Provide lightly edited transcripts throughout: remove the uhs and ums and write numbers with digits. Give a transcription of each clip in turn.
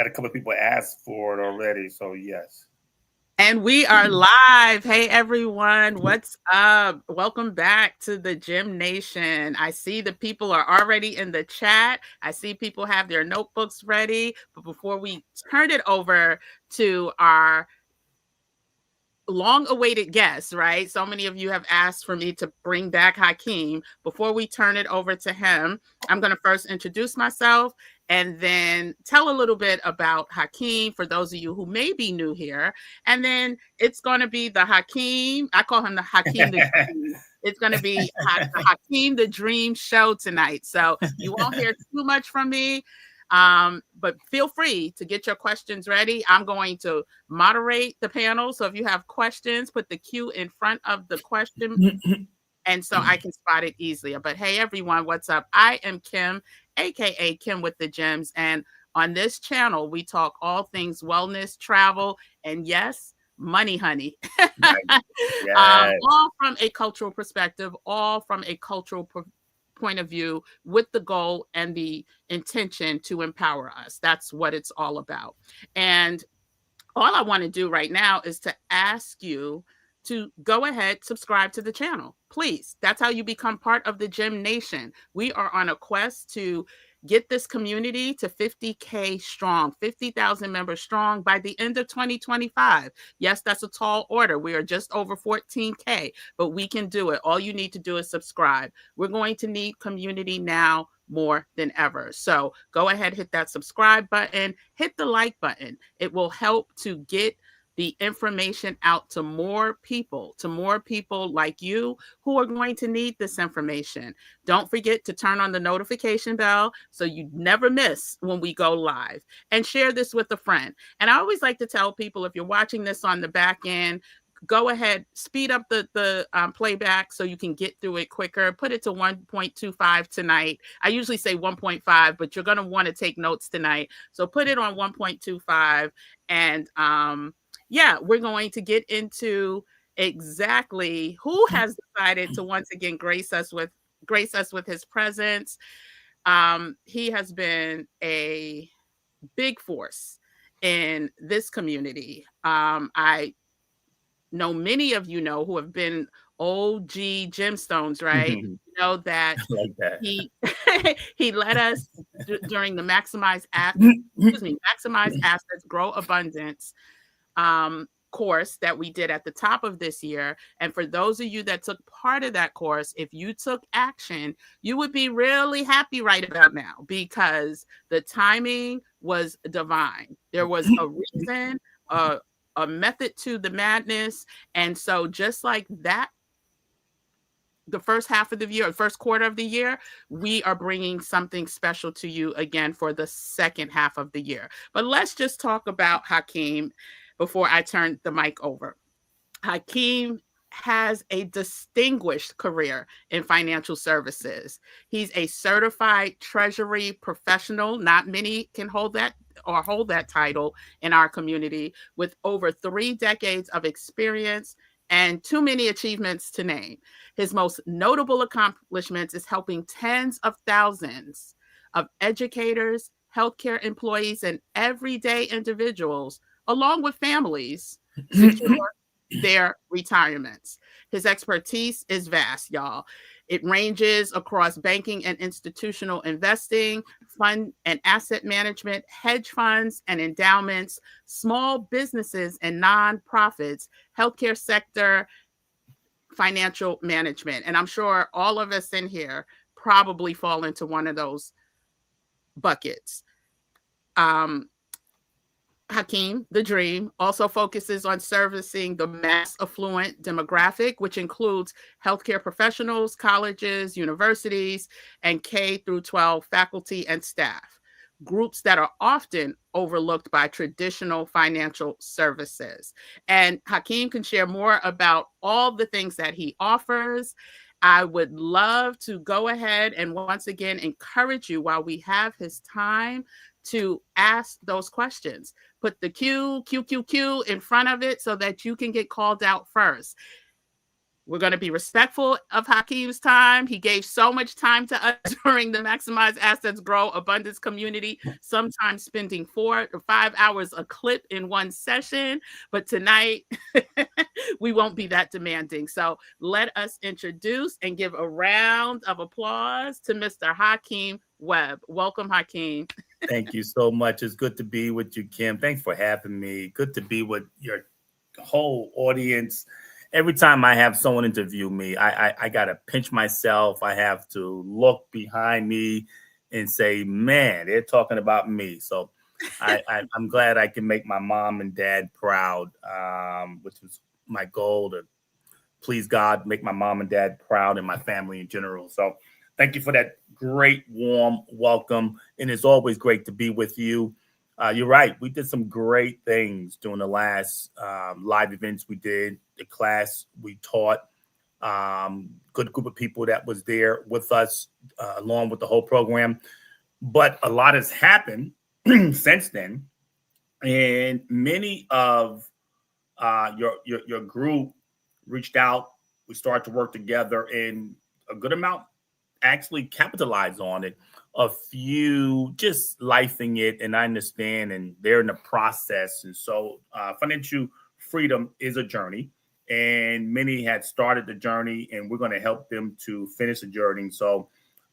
had a couple of people ask for it already. So yes. And we are live. Hey, everyone. What's up? Welcome back to the Gym Nation. I see the people are already in the chat. I see people have their notebooks ready. But before we turn it over to our long-awaited guest, right? So many of you have asked for me to bring back Hakeem. Before we turn it over to him, I'm going to first introduce myself and then tell a little bit about Hakeem for those of you who may be new here. And then it's going to be the Hakeem, I call him the Hakeem the Dream. It's going to be the Hakeem the Dream show tonight. So you won't hear too much from me. But feel free to get your questions ready. I'm going to moderate the panel. So if you have questions, put the Q in front of the question and so I can spot it easily. But hey, everyone, what's up? I am Kim, aka Kim with the Gems. And on this channel, we talk all things wellness, travel, and yes, money, honey. Yes. All from a cultural perspective, all from a cultural point of view, with the goal and the intention to empower us. That's what it's all about. And all I want to do right now is to ask you to go ahead, subscribe to the channel, please. That's how you become part of the Gym Nation. We are on a quest to get this community to 50K strong, 50,000 members strong by the end of 2025. Yes, that's a tall order. We are just over 14K, but we can do it. All you need to do is subscribe. We're going to need community now more than ever. So go ahead, hit that subscribe button, hit the like button. It will help to get the information out to more people like you who are going to need this information. Don't forget to turn on the notification bell so you never miss when we go live, and share this with a friend. And I always like to tell people, if you're watching this on the back end, go ahead, speed up the playback so you can get through it quicker. Put it to 1.25 tonight. I usually say 1.5, but you're going to want to take notes tonight. So put it on 1.25. And yeah, we're going to get into exactly who has decided to once again grace us with his presence. He has been a big force in this community. I know many of you know who have been OG gemstones, right? You know that Like that. he he led us during the maximize assets, grow abundance course that we did at the top of this year. And for those of you that took part of that course, if you took action, you would be really happy right about now, because the timing was divine. There was a reason, a method to the madness. And so just like that, the first half of the year, first quarter of the year, we are bringing something special to you again for the second half of the year. But let's just talk about Hakeem before I turn the mic over. Hakeem has a distinguished career in financial services. He's a certified treasury professional. Not many can hold that title in our community, with over 3 decades of experience and too many achievements to name. His most notable accomplishments is helping tens of thousands of educators, healthcare employees, and everyday individuals, along with families, secure their retirements. His expertise is vast, y'all. It ranges across banking and institutional investing, fund and asset management, hedge funds and endowments, small businesses and nonprofits, healthcare sector, financial management. And I'm sure all of us in here probably fall into one of those buckets. Hakeem, the Dream, also focuses on servicing the mass affluent demographic, which includes healthcare professionals, colleges, universities, and K through 12 faculty and staff, groups that are often overlooked by traditional financial services. And Hakeem can share more about all the things that he offers. I would love to go ahead and once again encourage you, while we have his time, to ask those questions. Put the Q in front of it so that you can get called out first. We're going to be respectful of Hakeem's time. He gave so much time to us during the Maximize Assets Grow Abundance community, sometimes spending 4 or 5 hours a clip in one session. But tonight, we won't be that demanding. So let us introduce and give a round of applause to Mr. Hakeem Webb. Welcome, Hakeem. Thank you so much. It's good to be with you, Kim. Thanks for having me. Good to be with your whole audience. Every time I have someone interview me, I got to pinch myself. I have to look behind me and say, man, they're talking about me. So I'm glad I can make my mom and dad proud, which was my goal, to please God, make my mom and dad proud and my family in general. So thank you for that great, warm welcome. And it's always great to be with you. You're right. We did some great things during the last live events we did, the class we taught, good group of people that was there with us along with the whole program. But a lot has happened since then. And many of your group reached out. We started to work together, and a good amount actually capitalized on it. A few just lifing it, and I understand, and they're in the process. And so financial freedom is a journey, and many had started the journey, and we're going to help them to finish the journey. So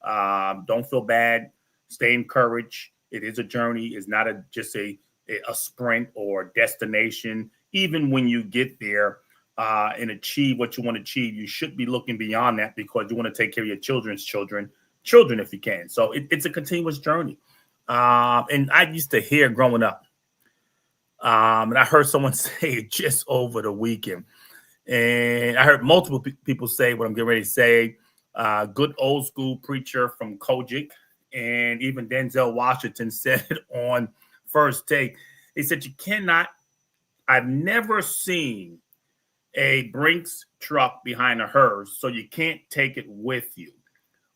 don't feel bad. Stay encouraged. It is a journey. It's not just a sprint or destination. Even when you get there and achieve what you want to achieve, you should be looking beyond that, because you want to take care of your children's children if you can. So it's a continuous journey. And I used to hear growing up, and I heard someone say it just over the weekend, and I heard multiple people say what I'm getting ready to say. Good old school preacher from Kojic, and even Denzel Washington said on First Take, he said, I've never seen a Brinks truck behind a hearse, so you can't take it with you.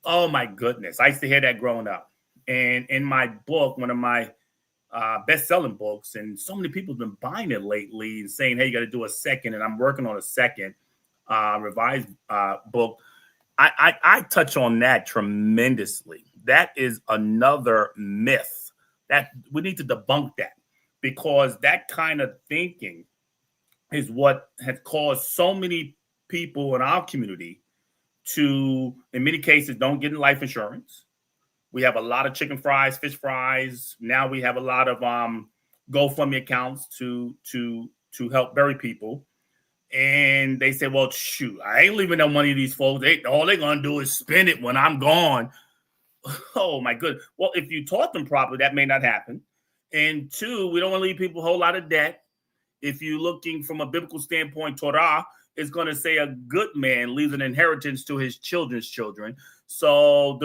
Oh my goodness. I used to hear that growing up. And in my book, one of my best-selling books, and so many people have been buying it lately and saying, hey, you got to do a second. And I'm working on a second revised book. I touch on that tremendously. That is another myth that we need to debunk that, because that kind of thinking is what has caused so many people in our community to, in many cases, don't get in life insurance. We have a lot of chicken fries, fish fries. Now we have a lot of GoFundMe accounts to help bury people. And they say, well, shoot, I ain't leaving no money to these folks. All they're going to do is spend it when I'm gone. Oh, my goodness. Well, if you taught them properly, that may not happen. And two, we don't want to leave people a whole lot of debt. If you're looking from a biblical standpoint, Torah is going to say a good man leaves an inheritance to his children's children. So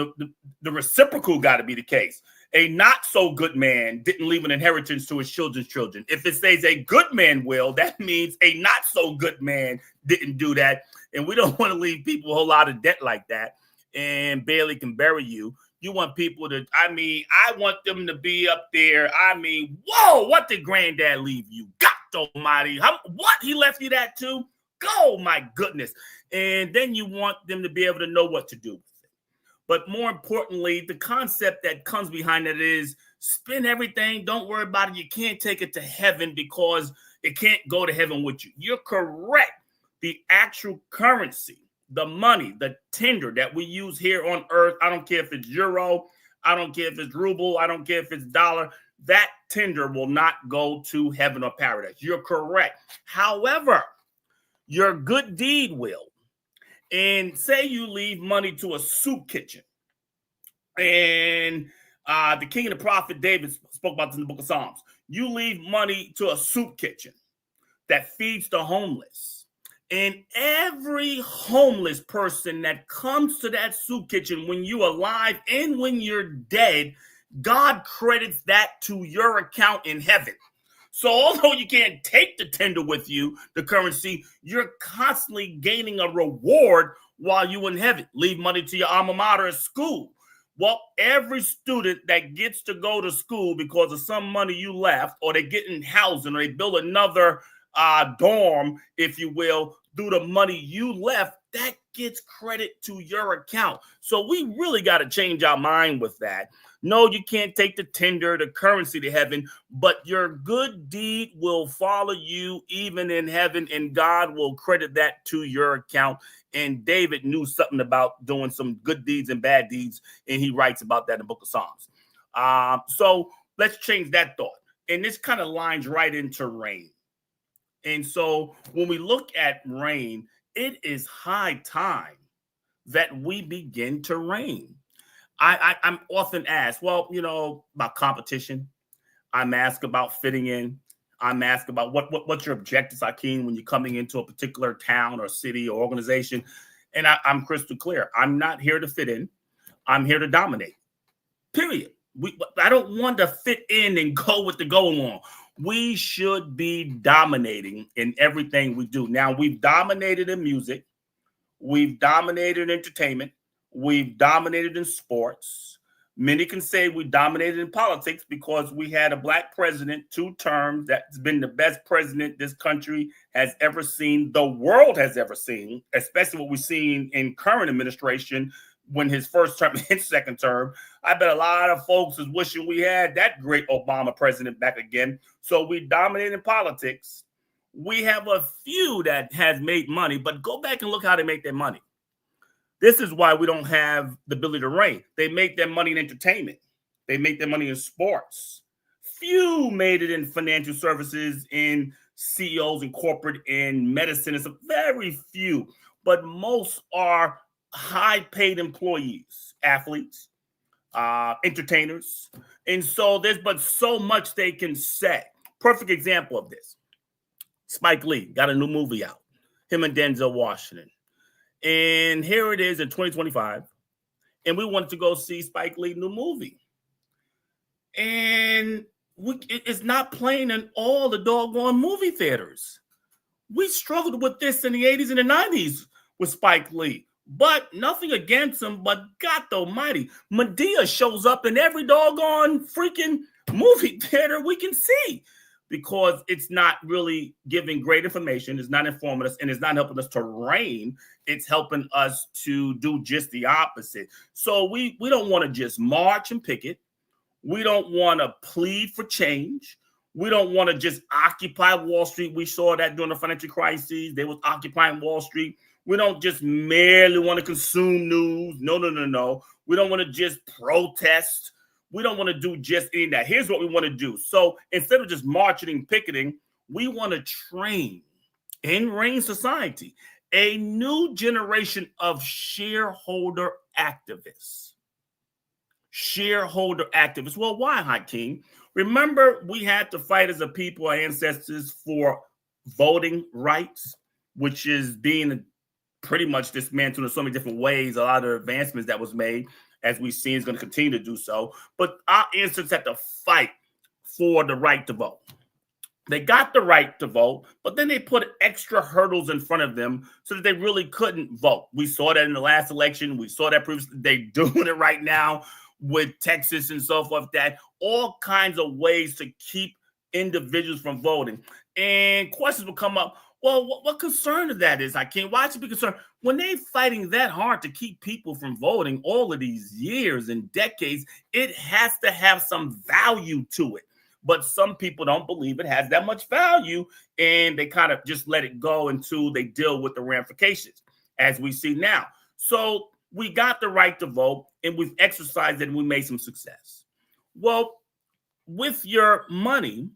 the reciprocal got to be the case. A not so good man didn't leave an inheritance to his children's children. If it says a good man will, that means a not so good man didn't do that. And we don't want to leave people a whole lot of debt like that and barely can bury you. You want people to, I want them to be up there. Whoa, what did granddad leave you? God almighty. What? He left you that too? Oh, my goodness. And then you want them to be able to know what to do with it. But more importantly, the concept that comes behind it is spend everything. Don't worry about it. You can't take it to heaven because it can't go to heaven with you. You're correct. The actual currency, the money, the tender that we use here on earth, I don't care if it's euro, I don't care if it's ruble, I don't care if it's dollar, that tender will not go to heaven or paradise. You're correct. However, your good deed will. And say you leave money to a soup kitchen. And the king and the prophet David spoke about this in the book of Psalms. You leave money to a soup kitchen that feeds the homeless. And every homeless person that comes to that soup kitchen when you're alive and when you're dead, God credits that to your account in heaven. So although you can't take the tender with you, the currency, you're constantly gaining a reward while you're in heaven. Leave money to your alma mater at school. Well, every student that gets to go to school because of some money you left, or they get in housing, or they build another dorm, if you will, through the money you left, that gets credit to your account. So we really got to change our mind with that. No, you can't take the tender, the currency to heaven, but your good deed will follow you even in heaven, and God will credit that to your account. And David knew something about doing some good deeds and bad deeds, and he writes about that in the book of Psalms. So let's change that thought. And this kind of lines right into R.E.I.G.N. And so when we look at R.E.I.G.N., it is high time that we begin to reign. I'm often asked, well, about competition. I'm asked about fitting in. I'm asked about what's your objectives, Hakeem, when you're coming into a particular town or city or organization. And I'm crystal clear. I'm not here to fit in. I'm here to dominate. Period. I don't want to fit in and go with the go along. We should be dominating in everything we do. Now, we've dominated in music. We've dominated in entertainment. We've dominated in sports. Many can say we dominated in politics because we had a black president, 2 terms, that's been the best president this country has ever seen, the world has ever seen, especially what we've seen in current administration when his first term and second term. I bet a lot of folks is wishing we had that great Obama president back again. So we dominate in politics. We have a few that has made money, but go back and look how they make their money. This is why we don't have the ability to reign. They make their money in entertainment. They make their money in sports. Few made it in financial services, in CEOs, in corporate, in medicine. It's a very few, but most are high-paid employees, athletes, entertainers. And so there's but so much they can say. Perfect example of this. Spike Lee got a new movie out, him and Denzel Washington. And here it is in 2025. And we wanted to go see Spike Lee's new movie. And it's not playing in all the doggone movie theaters. We struggled with this in the 80s and the 90s with Spike Lee. But nothing against him, but God almighty, Madea shows up in every doggone freaking movie theater we can see, because it's not really giving great information, it's not informing us, and it's not helping us to reign. It's helping us to do just the opposite. So we don't want to just march and picket. We don't want to plead for change. We don't want to just occupy Wall Street. We saw that during the financial crisis. They was occupying Wall Street. We don't just merely want to consume news. No. We don't want to just protest. We don't want to do just any of that. Here's what we want to do. So instead of just marching and picketing, we want to train in R.E.I.G.N. society a new generation of shareholder activists. Shareholder activists. Well, why, Hakeem? Remember, we had to fight as a people, our ancestors, for voting rights, which is being pretty much dismantled in so many different ways. A lot of advancements that was made, as we've seen, is going to continue to do so. But our ancestors had to fight for the right to vote. They got the right to vote, but then they put extra hurdles in front of them so that they really couldn't vote. We saw that in the last election. We saw that previously. They're doing it right now with Texas and so forth, that all kinds of ways to keep individuals from voting. And questions will come up. Well, what concern of that is, Hakeem? Why should be concerned when they're fighting that hard to keep people from voting all of these years and decades? It has to have some value to it. But some people don't believe it has that much value, and they kind of just let it go until they deal with the ramifications, as we see now. So we got the right to vote, and we've exercised it, and we made some success. Well, with your money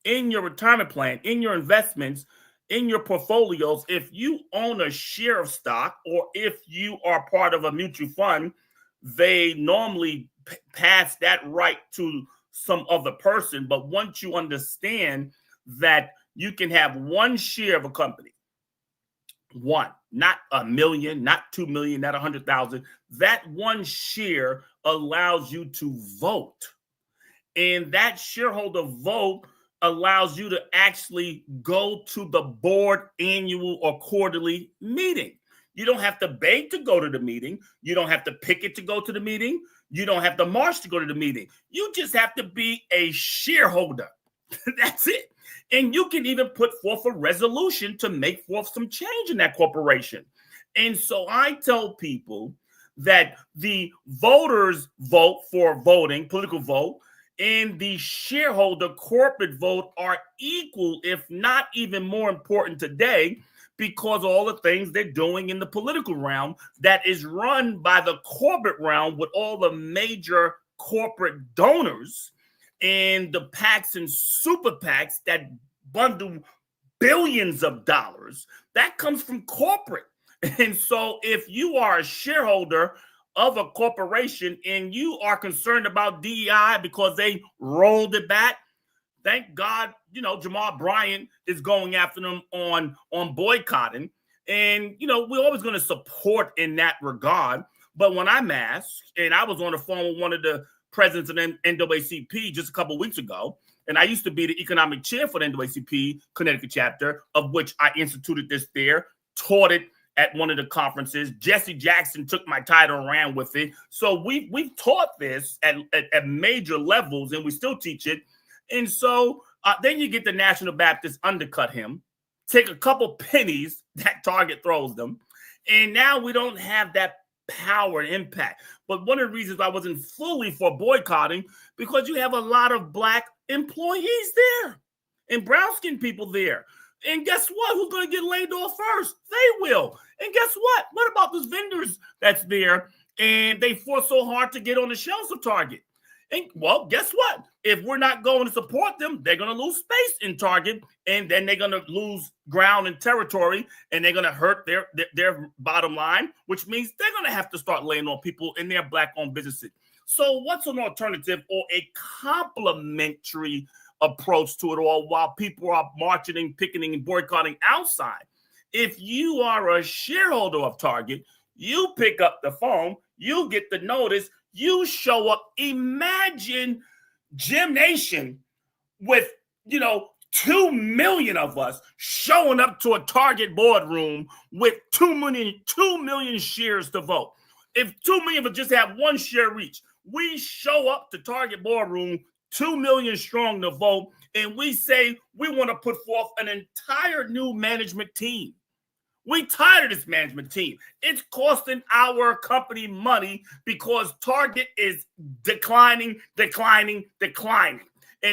in your retirement plan, in your investments, in your portfolios, if you own a share of stock or if you are part of a mutual fund, they normally pass that right to some other person. But once you understand that you can have one share of a company, one, not a million, not 2 million, not 100,000, that one share allows you to vote. And that shareholder vote allows you to actually go to the board annual or quarterly meeting. You don't have to beg to go to the meeting. You don't have to picket to go to the meeting. You don't have to march to go to the meeting. You just have to be a shareholder. That's it. And you can even put forth a resolution to make forth some change in that corporation. And so I tell people that the voters vote for voting, political vote, and the shareholder corporate vote are equal, if not even more important today, because of all the things they're doing in the political realm that is run by the corporate realm with all the major corporate donors and the PACs and super PACs that bundle billions of dollars. That comes from corporate. And so if you are a shareholder of a corporation and you are concerned about DEI because they rolled it back, thank God, Jamal Bryant is going after them on boycotting. And, we're always going to support in that regard. But when I'm asked, and I was on the phone with one of the presidents of NAACP just a couple of weeks ago, and I used to be the economic chair for the NAACP Connecticut chapter, of which I instituted this there, taught it at one of the conferences. Jesse Jackson took my title and ran with it. So we've taught this at major levels, and we still teach it. And so then you get the National Baptists undercut him, take a couple pennies that Target throws them, and now we don't have that power and impact. But one of the reasons I wasn't fully for boycotting, because you have a lot of Black employees there and brown-skinned people there. And guess what? Who's going to get laid off first? They will. And guess what? What about those vendors that's there and they fought so hard to get on the shelves of Target? And well, guess what? If we're not going to support them, they're going to lose space in Target, and then they're going to lose ground and territory, and they're going to hurt their bottom line, which means they're going to have to start laying on people in their Black-owned businesses. So what's an alternative or a complementary approach to it all while people are marching, picketing, and boycotting outside? If you are a shareholder of Target, you pick up the phone, you get the notice, you show up. Imagine Gym Nation with, 2 million of us showing up to a Target boardroom with 2 million shares to vote. If 2 million of us just have one share each, we show up to Target boardroom, 2 million strong to vote, and we say we want to put forth an entire new management team. We tired of this management team. It's costing our company money because Target is declining. And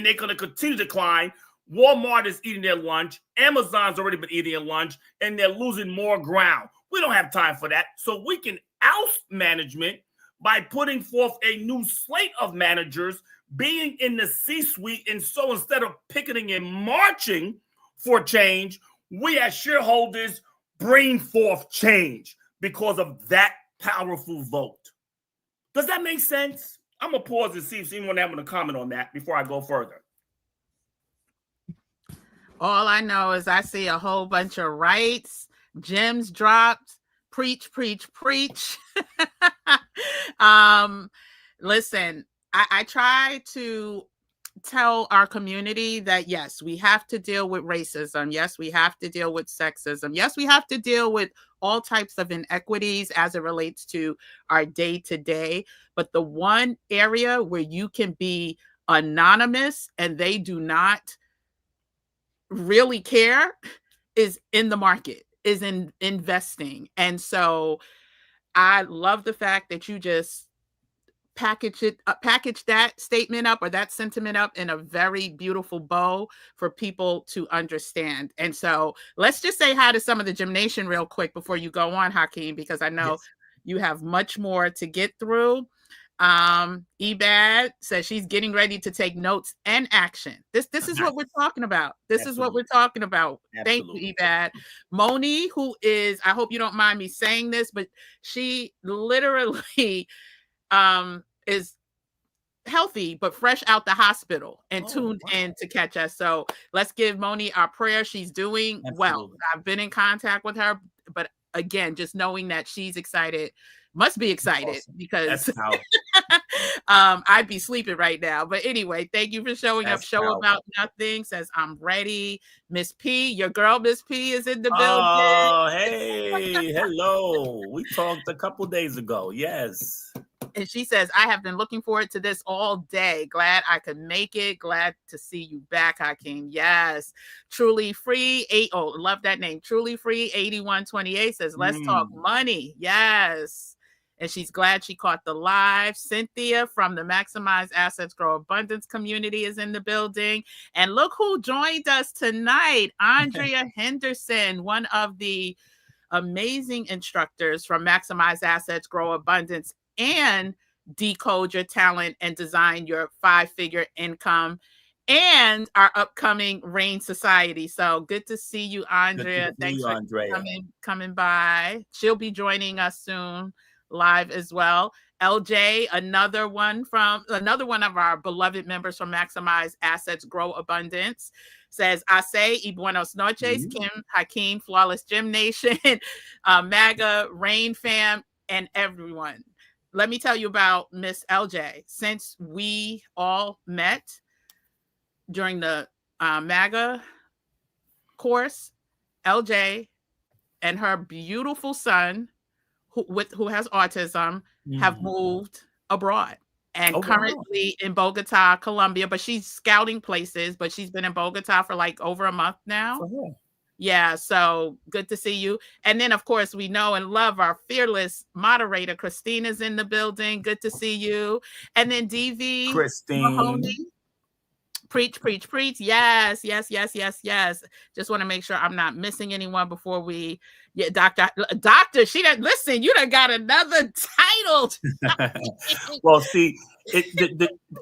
they're going to continue to decline. Walmart is eating their lunch. Amazon's already been eating their lunch, and they're losing more ground. We don't have time for that. So we can oust management by putting forth a new slate of managers being in the C-suite. And so instead of picketing and marching for change, we as shareholders bring forth change because of that powerful vote. Does that make sense? I'm going to pause and see if anyone has a comment on that before I go further. All I know is I see a whole bunch of rights, gems dropped, preach. Listen, I try to tell our community that, yes, we have to deal with racism. Yes, we have to deal with sexism. Yes, we have to deal with all types of inequities as it relates to our day-to-day. But the one area where you can be anonymous and they do not really care is in the market, is in investing. And so I love the fact that you just package that statement up or that sentiment up in a very beautiful bow for people to understand. And so let's just say hi to some of the Gym Nation real quick before you go on, Hakeem, because I know you have much more to get through. Ebad says she's getting ready to take notes and action. This is what we're talking about. This is what we're talking about. Absolutely. Thank you, Ebad. Moni, who is, I hope you don't mind me saying this, but she literally is healthy but fresh out the hospital and tuned in to catch us. So let's give Moni our prayer. She's doing well. I've been in contact with her, but again, just knowing that she's excited, must be excited because I'd be sleeping right now. But anyway, thank you for showing up. Show About Nothing says, I'm ready. Miss P, your girl, Miss P, is in the building. Oh, hey, hello. We talked a couple days ago. Yes. And she says, I have been looking forward to this all day. Glad I could make it. Glad to see you back, Hakeem. Yes. Truly Free. Love that name. Truly Free 8128 says, let's talk money. Yes. And she's glad she caught the live. Cynthia from the Maximize Assets Grow Abundance community is in the building. And look who joined us tonight. Andrea Henderson, one of the amazing instructors from Maximize Assets Grow Abundance and Decode Your Talent and Design Your 5-Figure Income, and our upcoming R.E.I.G.N Society. So good to see you, Andrea. Thanks for coming by. She'll be joining us soon live as well. LJ, another one of our beloved members from Maximize Assets Grow Abundance, says, I say, y buenos noches, Kim, Hakeem, Flawless Gym Nation, MAGA, R.E.I.G.N fam, and everyone. Let me tell you about Miss LJ. Since we all met during the MAGA course, LJ and her beautiful son, who has autism, have moved abroad and currently in Bogota, Colombia, but she's scouting places, but she's been in Bogota for like over a month now. Yeah, so good to see you. And then, of course, we know and love our fearless moderator, Christina's in the building. Good to see you. And then DV Mahoney. Preach. Yes. Just want to make sure I'm not missing anyone before we. Yeah, doctor. She done listen. You done got another title. Well, see,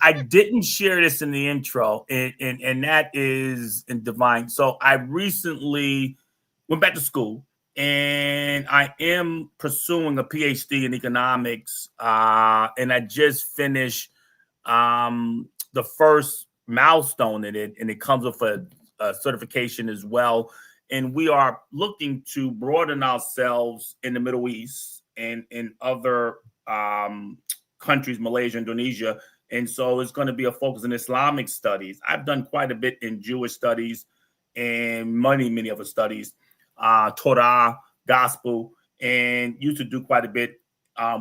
I didn't share this in the intro, and that is in divine. So I recently went back to school, and I am pursuing a PhD in economics, and I just finished the first milestone in it, and it comes with a certification as well. And we are looking to broaden ourselves in the Middle East and in other countries, Malaysia, Indonesia. And so it's going to be a focus in Islamic studies. I've done quite a bit in Jewish studies and many other studies, Torah, gospel, and used to do quite a bit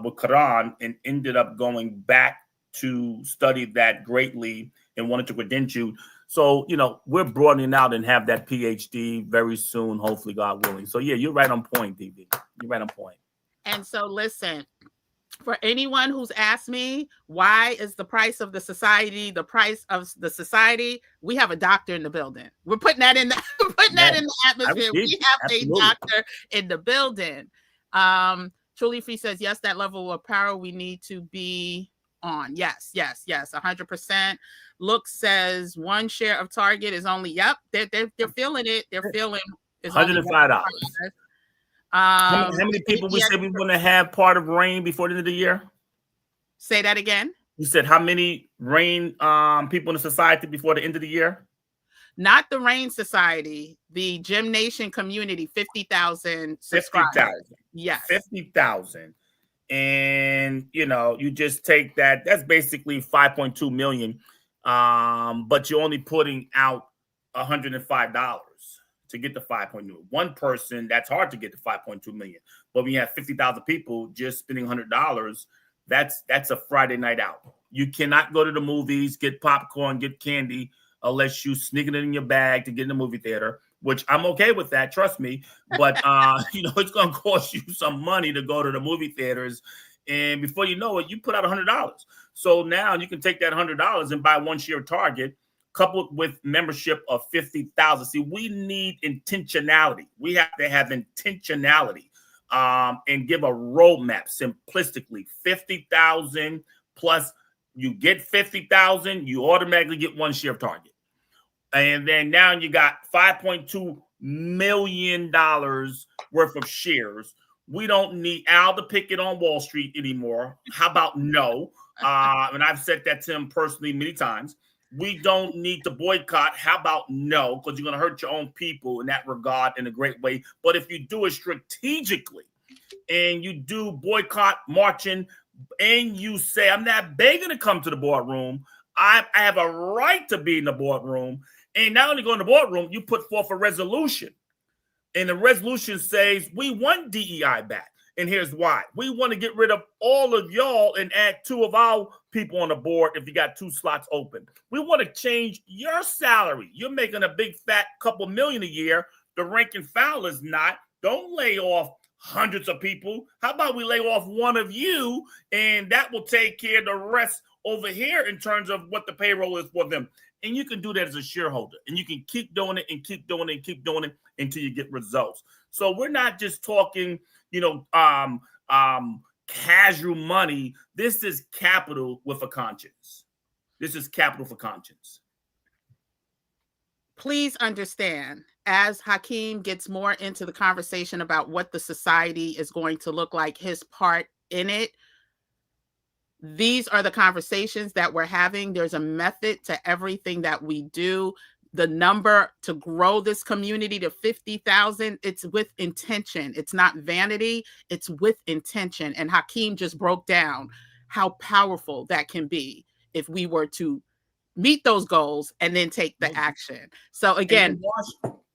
with Quran, and ended up going back to study that greatly and wanted to credential. So, we're broadening out and have that PhD very soon, hopefully, God willing. So, yeah, you're right on point, DB. You're right on point. And so, listen, for anyone who's asked me, why is the price of the society the price of the society? We have a doctor in the building. We're putting that in the atmosphere. We have a doctor in the building. Truly Free says, yes, that level of power we need to be on. Yes, 100%. Look says one share of Target is only, they're feeling it. They're feeling it's $105. How many people we said we want to have part of R.E.I.G.N before the end of the year? Say that again. You said how many R.E.I.G.N people in the society before the end of the year? Not the R.E.I.G.N Society, the Gym Nation community, 50,000 subscribers. 50,000. Yes. 50,000. And, you just take that. That's basically 5.2 million. But you're only putting out $105 to get the 5.2. One person, that's hard to get to 5.2 million. But when you have 50,000 people just spending $100, that's a Friday night out. You cannot go to the movies, get popcorn, get candy, unless you sneaking it in your bag to get in the movie theater, which I'm okay with that, trust me. But, it's going to cost you some money to go to the movie theaters. And before you know it, you put out $100. So now you can take that $100 and buy one share of Target, coupled with membership of 50,000. See, we need intentionality. We have to have intentionality and give a roadmap simplistically. 50,000 plus you get 50,000, you automatically get one share of Target. And then now you got $5.2 million worth of shares. We don't need Al to pick it on Wall Street anymore. How about no? And I've said that to him personally many times. We don't need to boycott. How about no? Because you're going to hurt your own people in that regard in a great way. But if you do it strategically and you do boycott, marching, and you say, I'm not begging to come to the boardroom. I have a right to be in the boardroom. And not only go in the boardroom, you put forth a resolution. And the resolution says, we want DEI back. And here's why. We want to get rid of all of y'all and add 2 of our people on the board if you got 2 slots open. We want to change your salary. You're making a big fat couple million a year. The rank and file is not. Don't lay off hundreds of people. How about we lay off 1 of you, and that will take care of the rest over here in terms of what the payroll is for them. And you can do that as a shareholder, and you can keep doing it and keep doing it and keep doing it until you get results. So we're not just talking, casual money. This is capital with a conscience. This is capital for conscience. Please understand, as Hakeem gets more into the conversation about what the society is going to look like, his part in it, these are the conversations that we're having. There's a method to everything that we do. The number to grow this community to 50,000, it's with intention. It's not vanity, it's with intention. And Hakeem just broke down how powerful that can be if we were to meet those goals and then take the action. So again,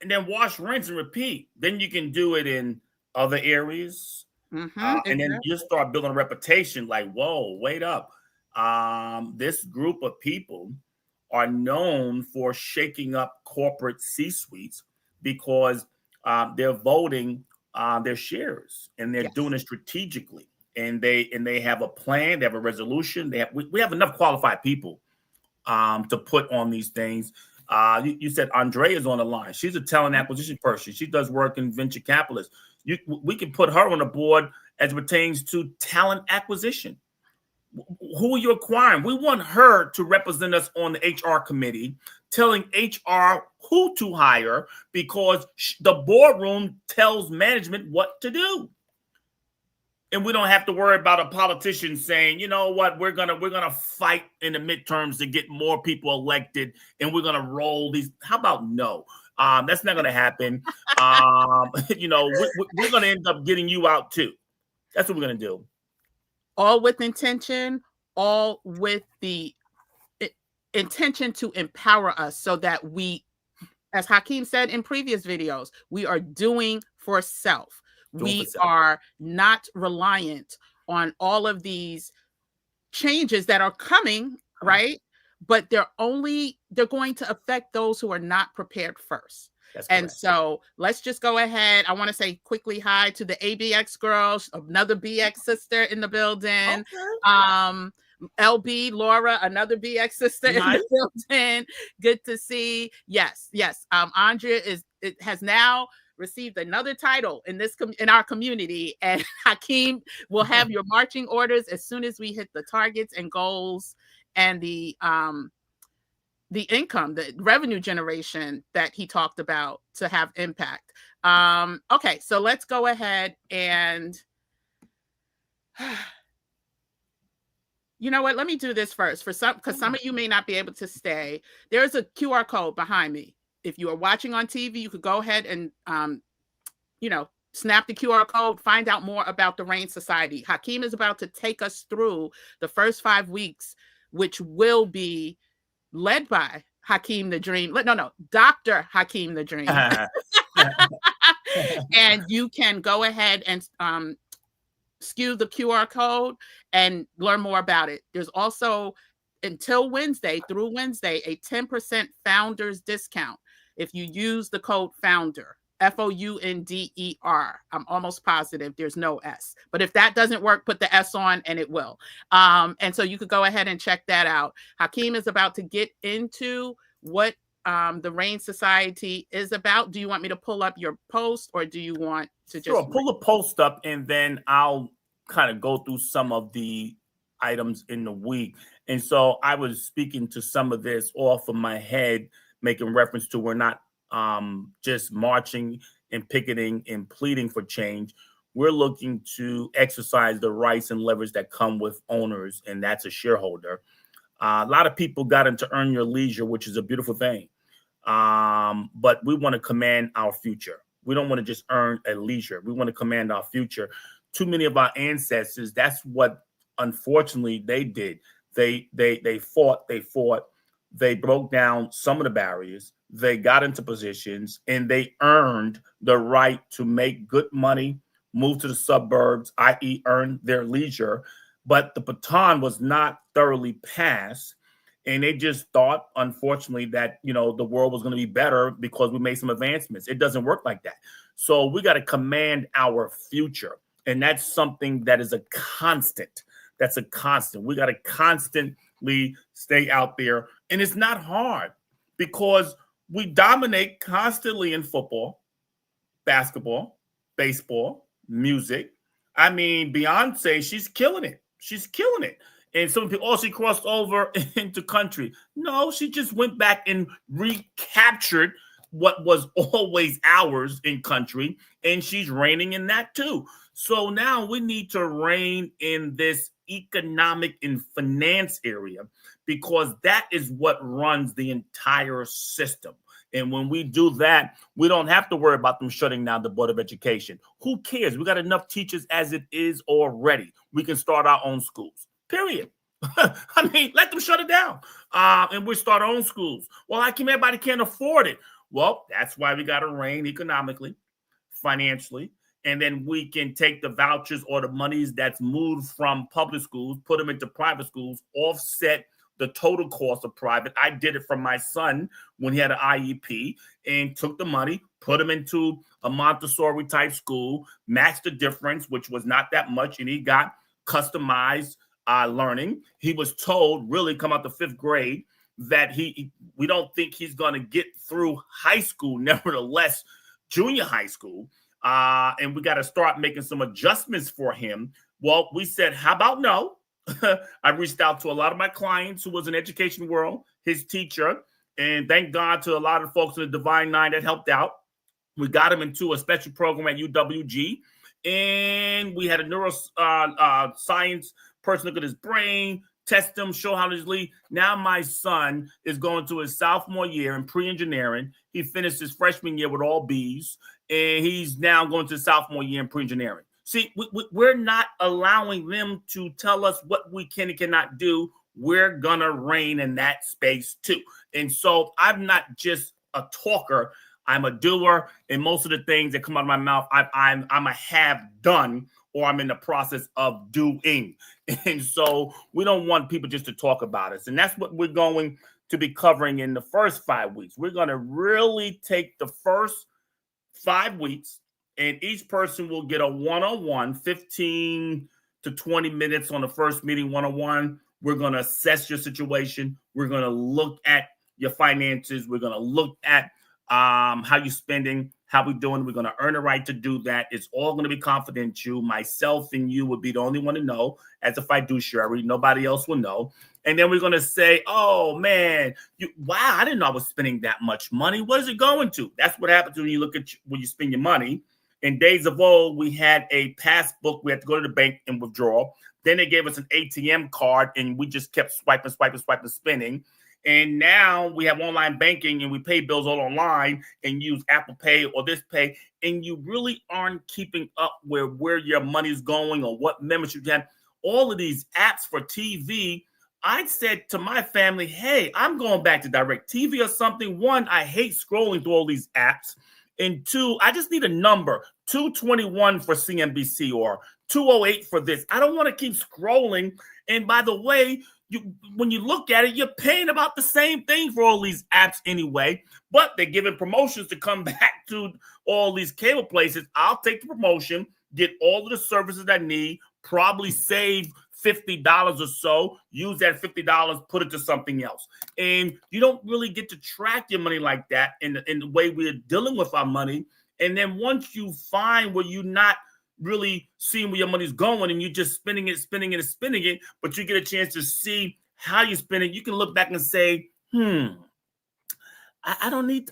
and then wash, rinse, and repeat. Then you can do it in other areas. And then you start building a reputation like, whoa, wait up. This group of people are known for shaking up corporate C-suites because they're voting their shares, and they're doing it strategically. And they have a plan, they have a resolution. We have enough qualified people to put on these things. You said Andrea is on the line. She's a talent acquisition person. She does work in venture capitalists. We can put her on the board as it pertains to talent acquisition. Who are you acquiring? We want her to represent us on the HR committee, telling HR who to hire, because the boardroom tells management what to do. And we don't have to worry about a politician saying, you know what, we're gonna fight in the midterms to get more people elected, and we're gonna roll these. How about no? That's not gonna happen. We're gonna end up getting you out too. That's what we're gonna do. All with intention, all with the intention to empower us so that we, as Hakeem said in previous videos, we are doing for self. We are not reliant on all of these changes that are coming, right? But they're going to affect those who are not prepared first. And so let's just go ahead. I want to say quickly hi to the ABX girls, another BX sister in the building. Okay. LB, Laura, another BX sister in the building. Good to see. Yes. Andrea has now received another title in our community, and Hakeem will have your marching orders as soon as we hit the targets and goals and the income, the revenue generation that he talked about to have impact. Okay, so let's go ahead and you know what? Let me do this first because some of you may not be able to stay. There's a QR code behind me. If you are watching on TV, you could go ahead and snap the QR code, find out more about the R.E.I.G.N Society. Hakeem is about to take us through the first 5 weeks, which will be led by Hakeem the Dream. No, Dr. Hakeem the Dream. And you can go ahead and skew the QR code and learn more about it. There's also, through Wednesday, a 10% founders discount if you use the code FOUNDER. FOUNDER. I'm almost positive there's no S. But if that doesn't work, put the S on and it will. And so you could go ahead and check that out. Hakeem is about to get into what the R.E.I.G.N Society is about. Do you want me to pull up your post, or do you want to just pull the post up, and then I'll kind of go through some of the items in the week. And so I was speaking to some of this off of my head, making reference to we're not just marching and picketing and pleading for change. We're looking to exercise the rights and leverage that come with owners, and that's a shareholder. A lot of people got into earn your leisure, which is a beautiful thing. But we want to command our future. We don't want to just earn a leisure. We want to command our future. Too many of our ancestors, that's what unfortunately they did. They fought. They broke down some of the barriers. They got into positions, and they earned the right to make good money moved to the suburbs, i.e. earned their leisure, but the baton was not thoroughly passed. And they just thought, unfortunately, that, the world was going to be better because we made some advancements. It doesn't work like that. So we got to command our future. And that's something that is a constant. That's a constant. We got to constantly stay out there. And it's not hard because we dominate constantly in football, basketball, baseball, music. I mean, Beyonce, she's killing it. She's killing it. And some people, she crossed over into country. No, she just went back and recaptured what was always ours in country, and she's reigning in that too. So now we need to reign in this economic and finance area because that is what runs the entire system. And when we do that, we don't have to worry about them shutting down the Board of Education. Who cares? We got enough teachers as it is already. We can start our own schools. Period. I mean, let them shut it down. And we start our own schools. Well, everybody can't afford it. Well, that's why we got to reign economically, financially, and then we can take the vouchers or the monies that's moved from public schools, put them into private schools, offset the total cost of private. I did it for my son when he had an IEP and took the money, put him into a Montessori type school, matched the difference, which was not that much, and he got customized learning. He was told, really come out the 5th grade, that we don't think he's going to get through high school, nevertheless, junior high school. And we got to start making some adjustments for him. Well, we said, how about no? I reached out to a lot of my clients who was in education world, his teacher, and thank God to a lot of folks in the Divine Nine that helped out. We got him into a special program at UWG, and we had a neuroscience person look at his brain, test him, show how he's lead. Now my son is going to his sophomore year in pre-engineering. He finished his freshman year with all B's, and he's now going to his sophomore year in pre-engineering. See, we're not allowing them to tell us what we can and cannot do. We're going to reign in that space too. And so I'm not just a talker. I'm a doer. And most of the things that come out of my mouth, I'm a have done, or I'm in the process of doing. And so we don't want people just to talk about us. And that's what we're going to be covering in the first 5 weeks. We're going to really take the first 5 weeks, and each person will get a one-on-one, 15 to 20 minutes on the first meeting, one-on-one. We're going to assess your situation. We're going to look at your finances. We're going to look at how you're spending, how we're doing. We're going to earn a right to do that. It's all going to be confidential. Myself and you would be the only one to know as a fiduciary. Nobody else will know. And then we're going to say, oh, man, wow, I didn't know I was spending that much money. What is it going to? That's what happens when you look at when you spend your money. In days of old, we had a passbook. We had to go to the bank and withdraw. Then they gave us an ATM card, and we just kept swiping, spending. And now we have online banking, and we pay bills all online and use Apple Pay or this pay. And you really aren't keeping up where your money's going or what membership you have. All of these apps for TV, I said to my family, hey, I'm going back to DirecTV or something. One, I hate scrolling through all these apps. And two, I just need a number, 221 for CNBC or 208 for this. I don't want to keep scrolling. And by the way, when you look at it, you're paying about the same thing for all these apps anyway, but they're giving promotions to come back to all these cable places. I'll take the promotion, get all of the services I need, probably save $50 or so, use that $50, put it to something else. And you don't really get to track your money like that in the way we're dealing with our money. And then once you find where you're not really seeing where your money's going and you're just spending it, but you get a chance to see how you spend it, you can look back and say, I don't need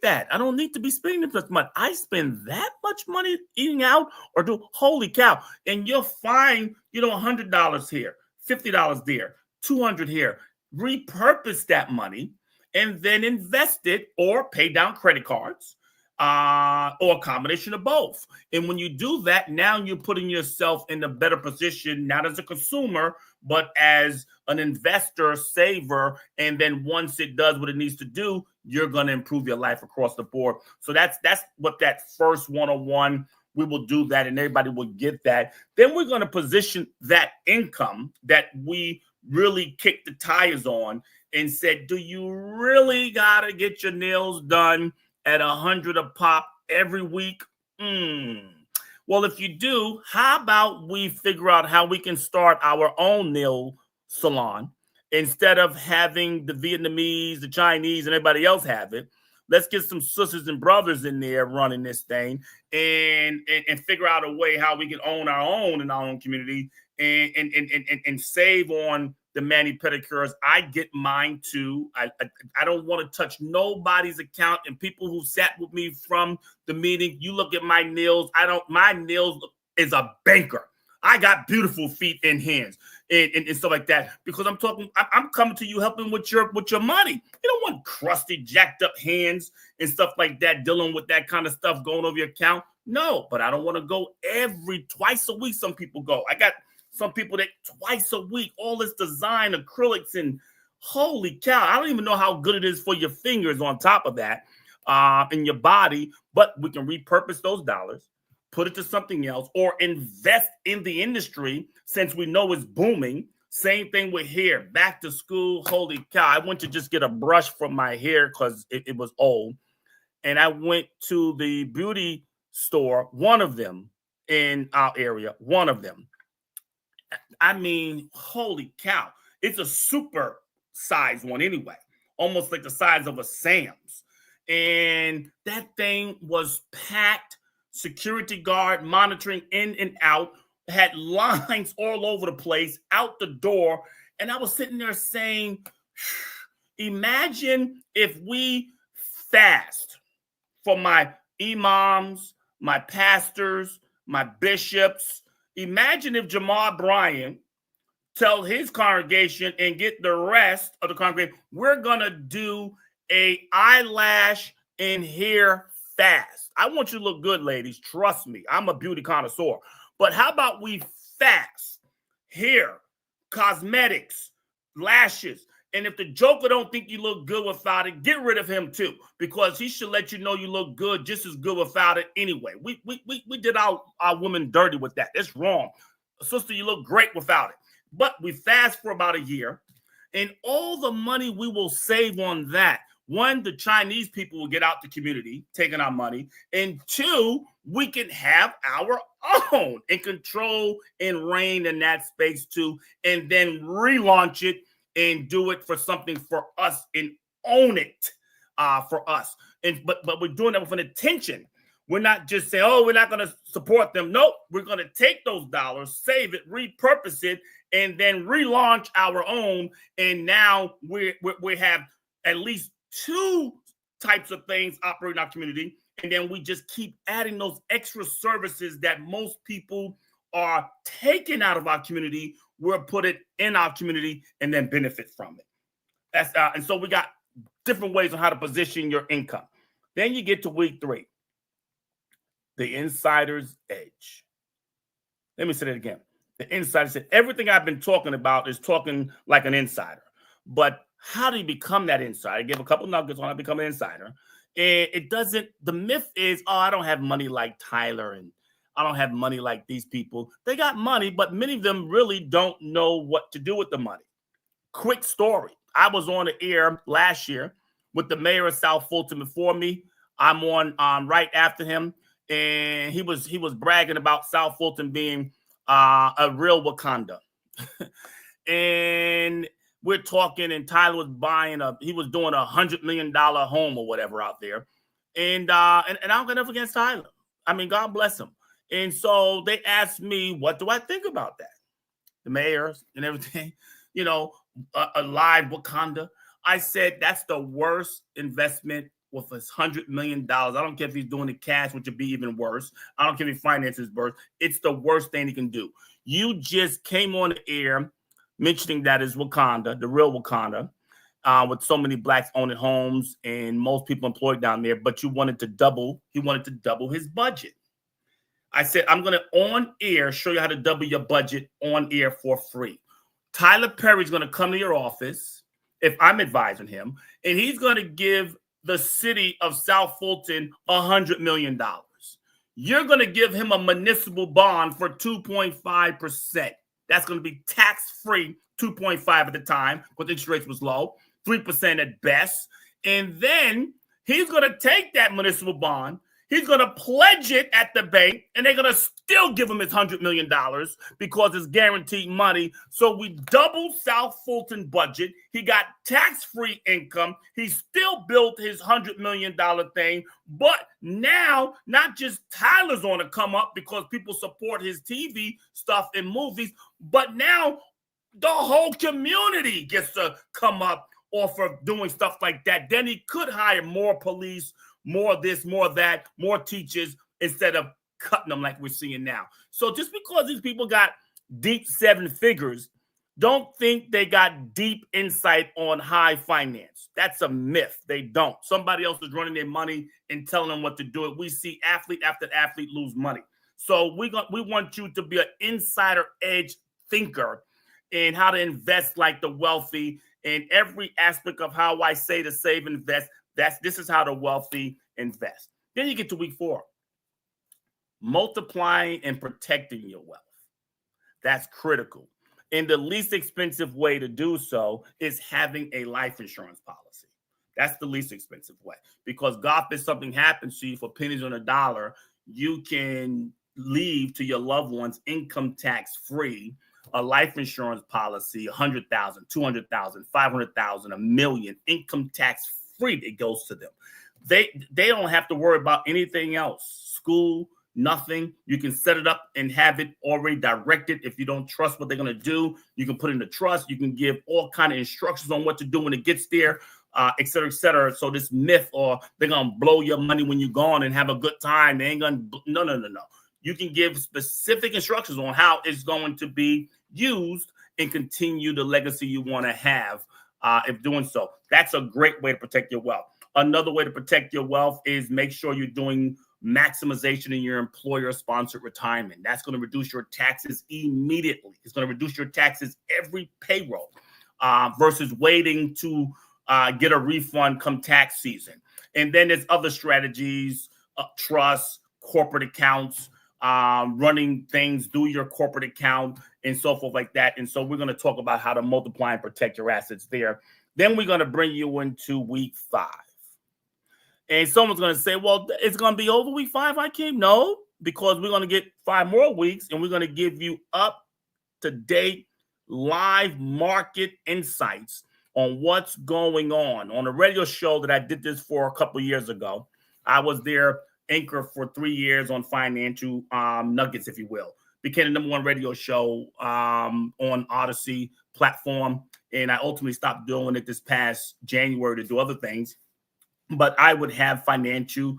that. I don't need to be spending this much. I spend that much money eating out or holy cow. And you'll find, $100 here, $50 there, $200 here. Repurpose that money and then invest it or pay down credit cards. Or a combination of both. And when you do that, now you're putting yourself in a better position, not as a consumer, but as an investor, saver. And then once it does what it needs to do, you're going to improve your life across the board. So that's what that first one-on-one we will do that and everybody will get that. Then we're going to position that income that we really kicked the tires on and said, do you really got to get your nails done at $100 a pop every week? Well, if you do, how about we figure out how we can start our own nail salon instead of having the Vietnamese, the Chinese, and everybody else have it? Let's get some sisters and brothers in there running this thing and figure out a way how we can own our own in our own community and save on the mani pedicures. I get mine too. I don't want to touch nobody's account. And people who sat with me from the meeting, you look at my nails. My nails is a banker. I got beautiful feet and hands and stuff like that because I'm coming to you helping with your money. You don't want crusty, jacked up hands and stuff like that, dealing with that kind of stuff going over your account. No, but I don't want to go twice a week. Some people go. I got some people that twice a week, all this design, acrylics, and holy cow, I don't even know how good it is for your fingers on top of that in your body, but we can repurpose those dollars, put it to something else, or invest in the industry since we know it's booming. Same thing with hair. Back to school. Holy cow. I went to just get a brush for my hair because it was old. And I went to the beauty store, one of them in our area, one of them. I mean, holy cow. It's a super size one anyway, almost like the size of a Sam's. And that thing was packed. Security guard monitoring in and out, had lines all over the place, out the door. And I was sitting there saying, imagine if we fast for my imams, my pastors, my bishops. Imagine if Jamal Bryant tell his congregation and get the rest of the congregation, we're going to do a eyelash and hair fast. I want you to look good, ladies. Trust me. I'm a beauty connoisseur. But how about we fast hair, cosmetics, lashes? And if the Joker don't think you look good without it, get rid of him too, because he should let you know you look good just as good without it anyway. We did our women dirty with that. That's wrong. Sister, you look great without it. But we fast for about a year, and all the money we will save on that, one, the Chinese people will get out the community, taking our money. And two, we can have our own and control and reign in that space too, and then relaunch it and do it for something for us and own it for us. But we're doing that with an intention. We're not just saying, oh, we're not going to support them. Nope, we're going to take those dollars, save it, repurpose it, and then relaunch our own. And now we have at least two types of things operating in our community, and then we just keep adding those extra services that most people are taking out of our community. We'll put it in our community and then benefit from it. That's and so we got different ways on how to position your income. Then you get to week 3, the insider's edge. Let me say that again. The insider said everything I've been talking about is talking like an insider, but how do you become that insider? I give a couple nuggets on how to become an insider. And it doesn't, the myth is, oh, I don't have money like Tyler and I don't have money like these people. They got money, but many of them really don't know what to do with the money. Quick story. I was on the air last year with the mayor of South Fulton before me. I'm on right after him. And he was bragging about South Fulton being a real Wakanda. And we're talking, and Tyler was he was doing $100 million home or whatever out there. And I don't got enough against Tyler. I mean, God bless him. And so they asked me, what do I think about that? The mayors and everything, a live Wakanda. I said, that's the worst investment with his $100 million. I don't care if he's doing it cash, which would be even worse. I don't care if he finances worse. It's the worst thing he can do. You just came on the air mentioning that is Wakanda, the real Wakanda, with so many blacks owning homes and most people employed down there, but he wanted to double his budget. I said, I'm going to on air show you how to double your budget on air for free. Tyler Perry's going to come to your office, if I'm advising him, and he's going to give the city of South Fulton $100 million. you're going to give him a municipal bond for 2.5%. That's going to be tax-free, 2.5 at the time, because interest rates was low, 3% at best. And then he's going to take that municipal bond, he's going to pledge it at the bank, and they're going to still give him his $100 million because it's guaranteed money. So we doubled South Fulton budget. He got tax-free income. He still built his $100 million thing. But now, not just Tyler's on to come up because people support his TV stuff and movies, but now the whole community gets to come up off of doing stuff like that. Then he could hire more police, more this, more that, more teachers, instead of cutting them like we're seeing now. So just because these people got deep seven figures, don't think they got deep insight on high finance. That's a myth. They don't. Somebody else is running their money and telling them what to do. We see athlete after athlete lose money. So we want you to be an insider edge thinker in how to invest like the wealthy, in every aspect of how I say to save and invest. This is how the wealthy invest. Then you get to week 4. Multiplying and protecting your wealth. That's critical. And the least expensive way to do so is having a life insurance policy. That's the least expensive way. Because God forbid something happens to you for pennies on a dollar, you can leave to your loved ones income tax free a life insurance policy, $100,000, $200,000, $500,000, $1 million, income tax free. It goes to them. They don't have to worry about anything else. School, nothing. You can set it up and have it already directed. If you don't trust what they're going to do, you can put it in the trust. You can give all kind of instructions on what to do when it gets there, et cetera, et cetera. So this myth, or they're going to blow your money when you're gone and have a good time. They ain't going to, no. You can give specific instructions on how it's going to be used and continue the legacy you want to have if doing so. That's a great way to protect your wealth. Another way to protect your wealth is make sure you're doing maximization in your employer-sponsored retirement. That's going to reduce your taxes immediately. It's going to reduce your taxes every payroll versus waiting to get a refund come tax season. And then there's other strategies, trusts, corporate accounts, running things through your corporate account and so forth like that. And so we're going to talk about how to multiply and protect your assets there. Then we're going to bring you into week 5. And someone's going to say, well, it's going to be over week 5, Hakeem? No, because we're going to get 5 more weeks and we're going to give you up-to-date live market insights on what's going on. On a radio show that I did this for a couple of years ago, I was their anchor for 3 years on financial nuggets, if you will. Became the #1 radio show on Odyssey platform. And I ultimately stopped doing it this past January to do other things. But I would have financial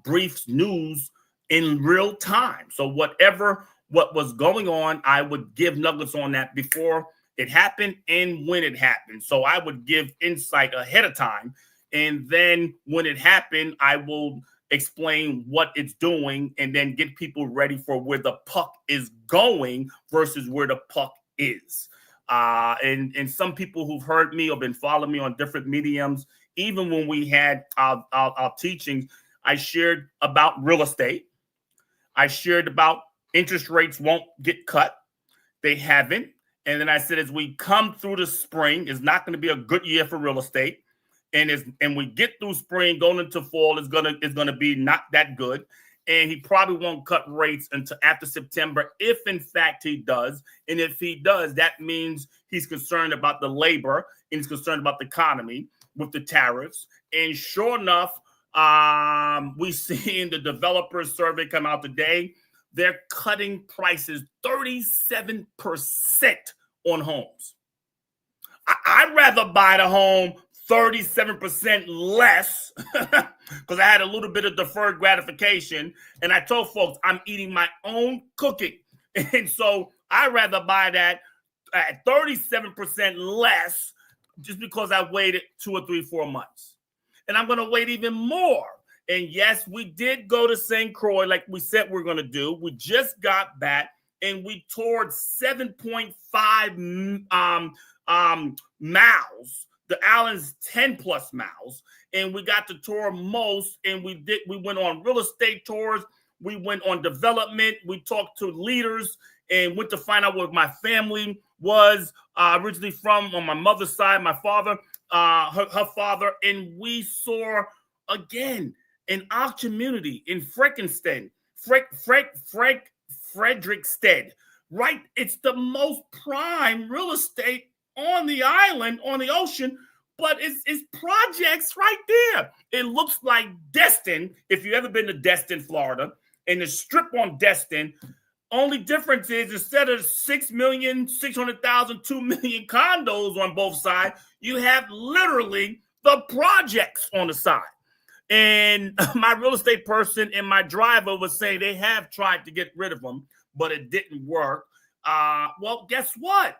briefs, news in real time. So what was going on, I would give nuggets on that before it happened and when it happened. So I would give insight ahead of time. And then when it happened, I will explain what it's doing and then get people ready for where the puck is going versus where the puck is. And some people who've heard me or been following me on different mediums, even when we had our teachings, I shared about real estate. I shared about interest rates won't get cut. They haven't. And then I said, as we come through the spring, it's not going to be a good year for real estate. And we get through spring, going into fall, is gonna be not that good. And he probably won't cut rates until after September, if in fact he does. And if he does, that means he's concerned about the labor and he's concerned about the economy with the tariffs. And sure enough, we see in the developers survey come out today, they're cutting prices 37% on homes. I'd rather buy the home 37% less because I had a little bit of deferred gratification. And I told folks I'm eating my own cooking. And so I'd rather buy that at 37% less just because I waited 2 or 3, 4 months. And I'm going to wait even more. And yes, we did go to St. Croix like we said we're going to do. We just got back and we toured 7.5 miles The island's 10 plus miles, and we got to tour most. And we went on real estate tours. We went on development. We talked to leaders and went to find out where my family was originally from on my mother's side, my father, her father. And we saw, again, in our community in Frederiksted, right? It's the most prime real estate on the island, on the ocean, but it's projects right there. It looks like Destin, if you've ever been to Destin, Florida, and the strip on Destin. Only difference is instead of 6,600,000, 2 million condos on both sides, you have literally the projects on the side. And my real estate person and my driver was saying they have tried to get rid of them, but it didn't work. Well, guess what?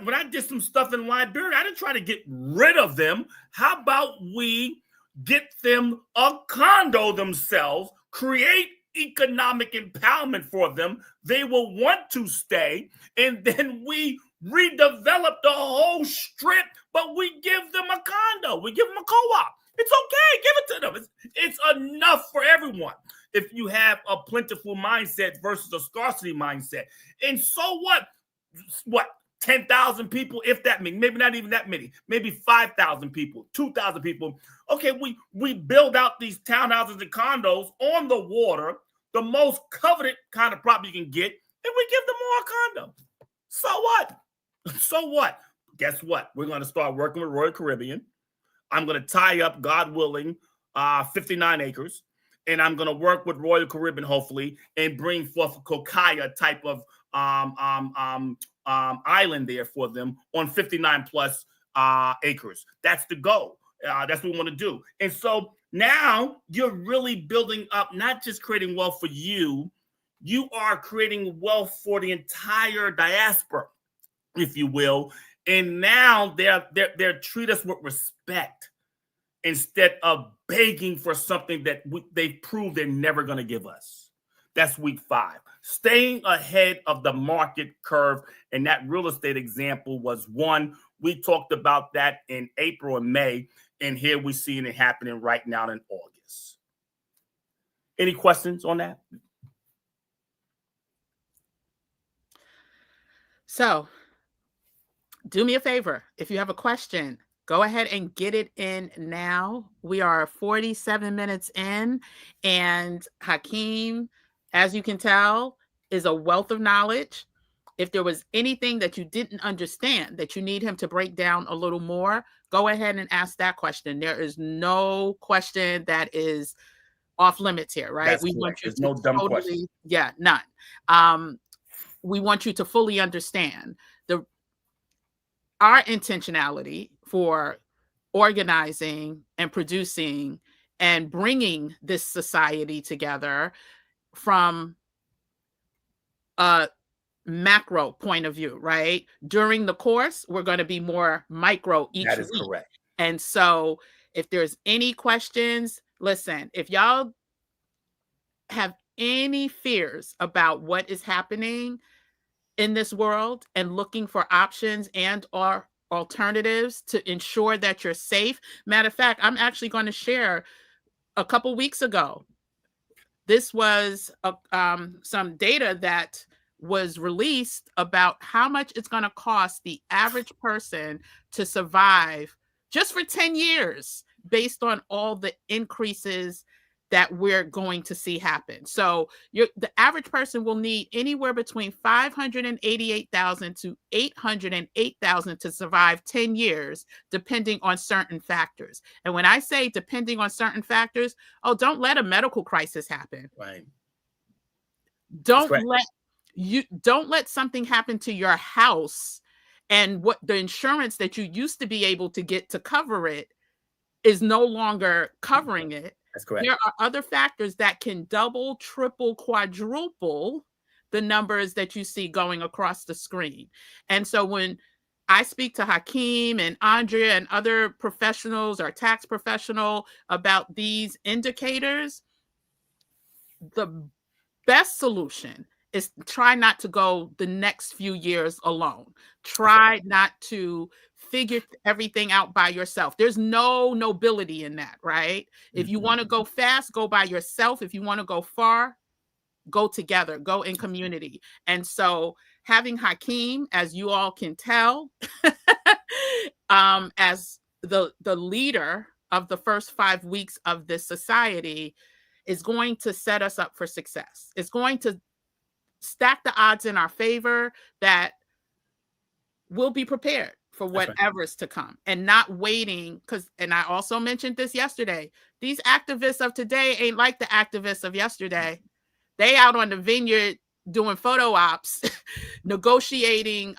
When I did some stuff in Liberia, I didn't try to get rid of them. How about we get them a condo themselves, create economic empowerment for them. They will want to stay. And then we redevelop the whole strip, but we give them a condo. We give them a co-op. It's okay. Give it to them. It's enough for everyone if you have a plentiful mindset versus a scarcity mindset. And so what? 10,000 people, if that many, maybe not even that many, maybe 5,000 people, 2,000 people. Okay, we build out these townhouses and condos on the water, the most coveted kind of property you can get, and we give them all a condo. So what? So what? Guess what? We're going to start working with Royal Caribbean. I'm going to tie up, God willing, 59 acres, and I'm going to work with Royal Caribbean, hopefully, and bring forth a Kokaya type of island there for them on 59 plus acres. That's the goal. That's what we want to do. And so now you're really building up, not just creating wealth for you, you are creating wealth for the entire diaspora, if you will. And now they're treat us with respect instead of begging for something that they've proved they're never going to give us. That's week 5. Staying ahead of the market curve. And that real estate example was one. We talked about that in April and May. And here we're seeing it happening right now in August. Any questions on that? So do me a favor. If you have a question, go ahead and get it in now. We are 47 minutes in, and Hakeem, as you can tell, is a wealth of knowledge. If there was anything that you didn't understand that you need him to break down a little more, go ahead and ask that question. There is no question that is off limits here, right? That's correct. There's no dumb question. Yeah, none. We want you to fully understand our intentionality for organizing and producing and bringing this society together from a macro point of view, right? During the course, we're going to be more micro each week. That is correct. And so if there's any questions, listen, if y'all have any fears about what is happening in this world and looking for options and or alternatives to ensure that you're safe. Matter of fact, I'm actually going to share a couple weeks ago. This was some data that was released about how much it's going to cost the average person to survive just for 10 years based on all the increases that we're going to see happen. So the average person will need anywhere between 588,000 to 808,000 to survive 10 years, depending on certain factors. And when I say depending on certain factors, don't let a medical crisis happen. Right. Don't let something happen to your house, and what the insurance that you used to be able to get to cover it is no longer covering it. That's correct. There are other factors that can double, triple, quadruple the numbers that you see going across the screen. And so when I speak to Hakeem and Andrea and other professionals or tax professional about these indicators, the best solution is try not to go the next few years alone. Try not to figure everything out by yourself. There's no nobility in that, right? If you want to go fast, go by yourself. If you want to go far, go together, go in community. And so having Hakeem, as you all can tell, as the leader of the first 5 weeks of this society, is going to set us up for success. It's going to stack the odds in our favor that we'll be prepared for whatever's to come, and not waiting. Because, and I also mentioned this yesterday, these activists of today ain't like the activists of yesterday. They out on the vineyard doing photo ops, negotiating,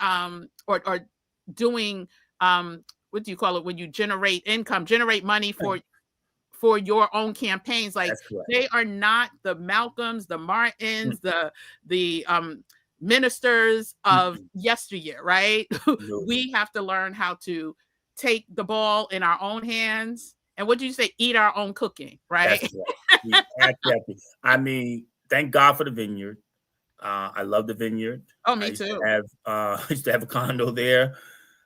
or doing, what do you call it when you generate income, generate money for your own campaigns. Like, they are not the Malcolms, the Martins, the ministers of yesteryear, right? We have to learn how to take the ball in our own hands. And what did you say? Eat our own cooking, right? That's right. Exactly. I mean, thank God for the vineyard. I love the vineyard. Oh, me too. I used to have a condo there.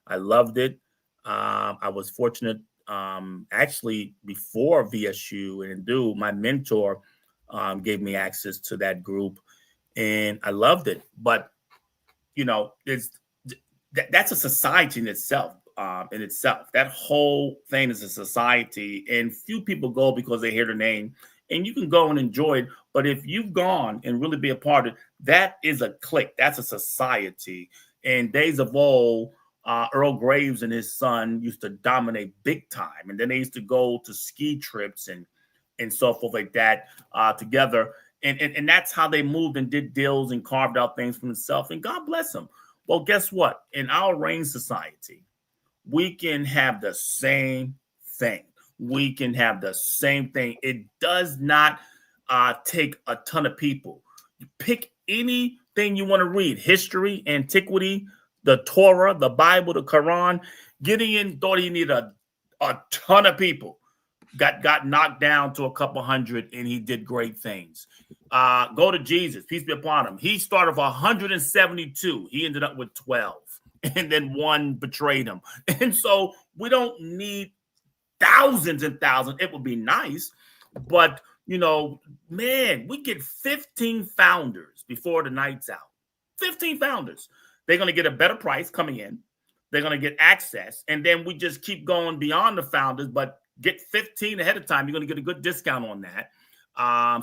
I loved it. I was fortunate. Actually, before VSU and do, my mentor gave me access to that group, and I loved it. But you know, that's a society in itself. That whole thing is a society, and few people go because they hear the name. And you can go and enjoy it, but if you've gone and really be a part of it, that is a clique. That's a society. In days of old, Earl Graves and his son used to dominate big time, and then they used to go to ski trips and so forth like that together, and that's how they moved and did deals and carved out things for themselves. And God bless them. Well, guess what? In our R.E.I.G.N society, we can have the same thing. We can have the same thing. It does not take a ton of people. You pick anything you want to read: history, antiquity, the Torah, the Bible, the Quran. Gideon thought he needed a ton of people. Got knocked down to a couple hundred, and he did great things. Go to Jesus, peace be upon him. He started with 172. He ended up with 12, and then one betrayed him. And so we don't need thousands and thousands. It would be nice, but you know, man, we get 15 founders before the night's out. 15 founders. They're going to get a better price coming in. They're going to get access, and then we just keep going beyond the founders, but get 15 ahead of time. You're going to get a good discount on that.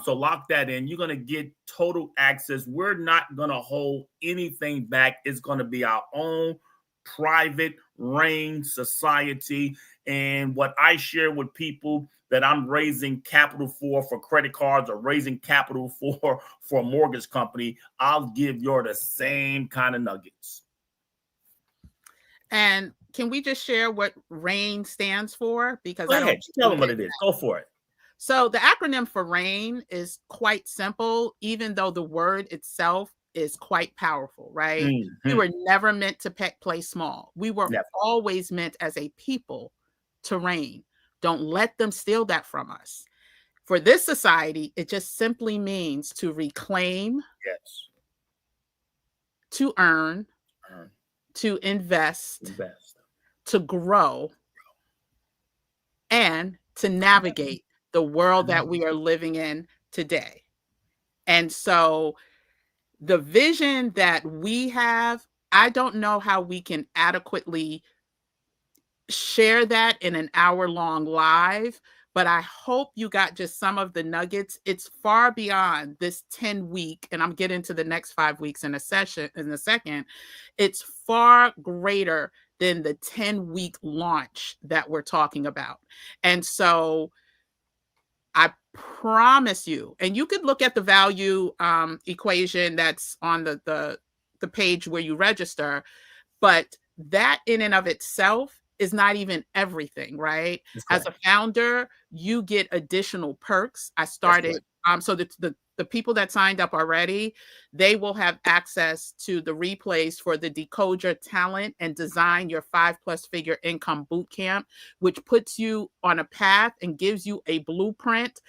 So lock that in. You're going to get total access. We're not going to hold anything back. It's going to be our own private R.E.I.G.N society. And what I share with people that I'm raising capital for credit cards, or raising capital for a mortgage company, I'll give you the same kind of nuggets. And can we just share what R.E.I.G.N stands for? Because go ahead, tell them what it is. Go for it. So the acronym for R.E.I.G.N is quite simple, even though the word itself is quite powerful, right? Mm-hmm. We were never meant to play small. We were always meant as a people to reign. Don't let them steal that from us. For this society, it just simply means to reclaim, to earn, to invest, to grow, and to navigate the world that we are living in today. And so the vision that we have, I don't know how we can adequately share that in an hour-long live, but I hope you got just some of the nuggets. It's far beyond this 10-week, and I'm getting to the next 5 weeks in a second. It's far greater than the 10-week launch that we're talking about. And so I promise you, and you could look at the value equation that's on the page where you register, but that in and of itself is not even everything, right? As a founder, you get additional perks. I started, so the people that signed up already, they will have access to the replays for the Decode Your Talent and Design Your 5+ Figure Income Bootcamp, which puts you on a path and gives you a blueprint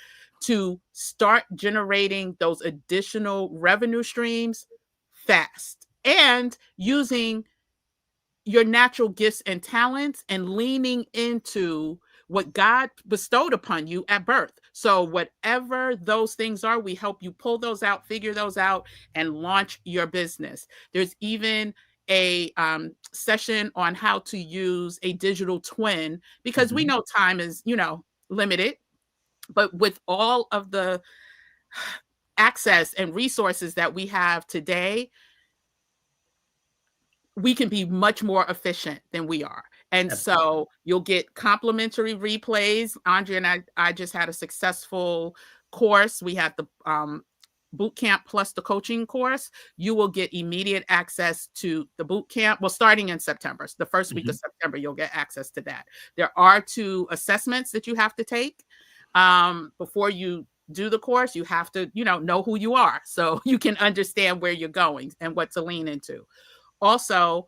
to start generating those additional revenue streams fast, and using your natural gifts and talents and leaning into what God bestowed upon you at birth. So whatever those things are, we help you pull those out, figure those out, and launch your business. There's even a session on how to use a digital twin, because we know time is, limited, but with all of the access and resources that we have today, we can be much more efficient than we are. And so you'll get complimentary replays. Andrea and I just had a successful course. We had the boot camp plus the coaching course. You will get immediate access to the boot camp. Well, starting in September, the first week of September, you'll get access to that. There are 2 assessments that you have to take before you do the course. You have to, know who you are, so you can understand where you're going and what to lean into. Also,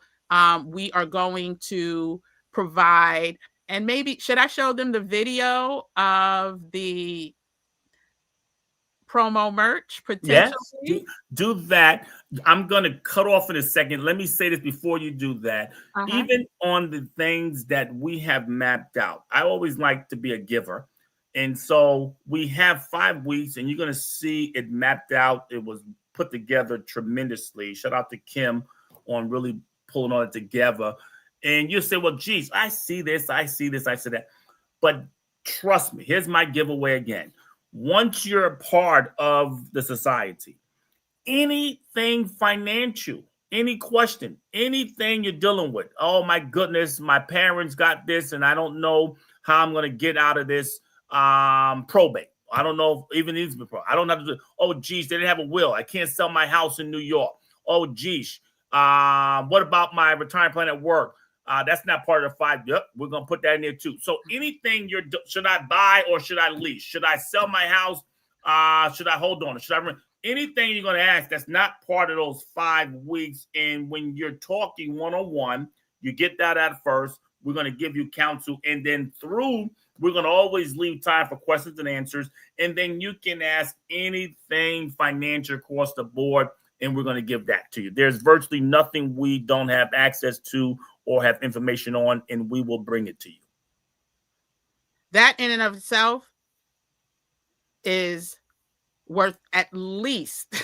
we are going to provide, and maybe, should I show them the video of the promo merch potentially? Yes, do that. I'm going to cut off in a second. Let me say this before you do that. Even on the things that we have mapped out, I always like to be a giver. And so we have 5 weeks, and you're going to see it mapped out. It was put together tremendously. Shout out to Kim on really pulling all it together. And you say, well, geez, I see this, I see that. But trust me, here's my giveaway again. Once you're a part of the society, anything financial, any question, anything you're dealing with, oh my goodness, my parents got this and I don't know how I'm going to get out of this probate. I don't know if even these before. I don't know. Oh, geez, they didn't have a will. I can't sell my house in New York. Oh, geez. What about my retirement plan at work? That's not part of the 5. Yep, we're going to put that in there too. So anything should I buy or should I lease? Should I sell my house? Should I hold on? Should I rent? Anything you're going to ask that's not part of those 5 weeks. And when you're talking one-on-one, you get that at first. We're going to give you counsel. And then we're going to always leave time for questions and answers. And then you can ask anything financial across the board, and we're going to give that to you. There's virtually nothing we don't have access to or have information on, and we will bring it to you. That in and of itself is worth at least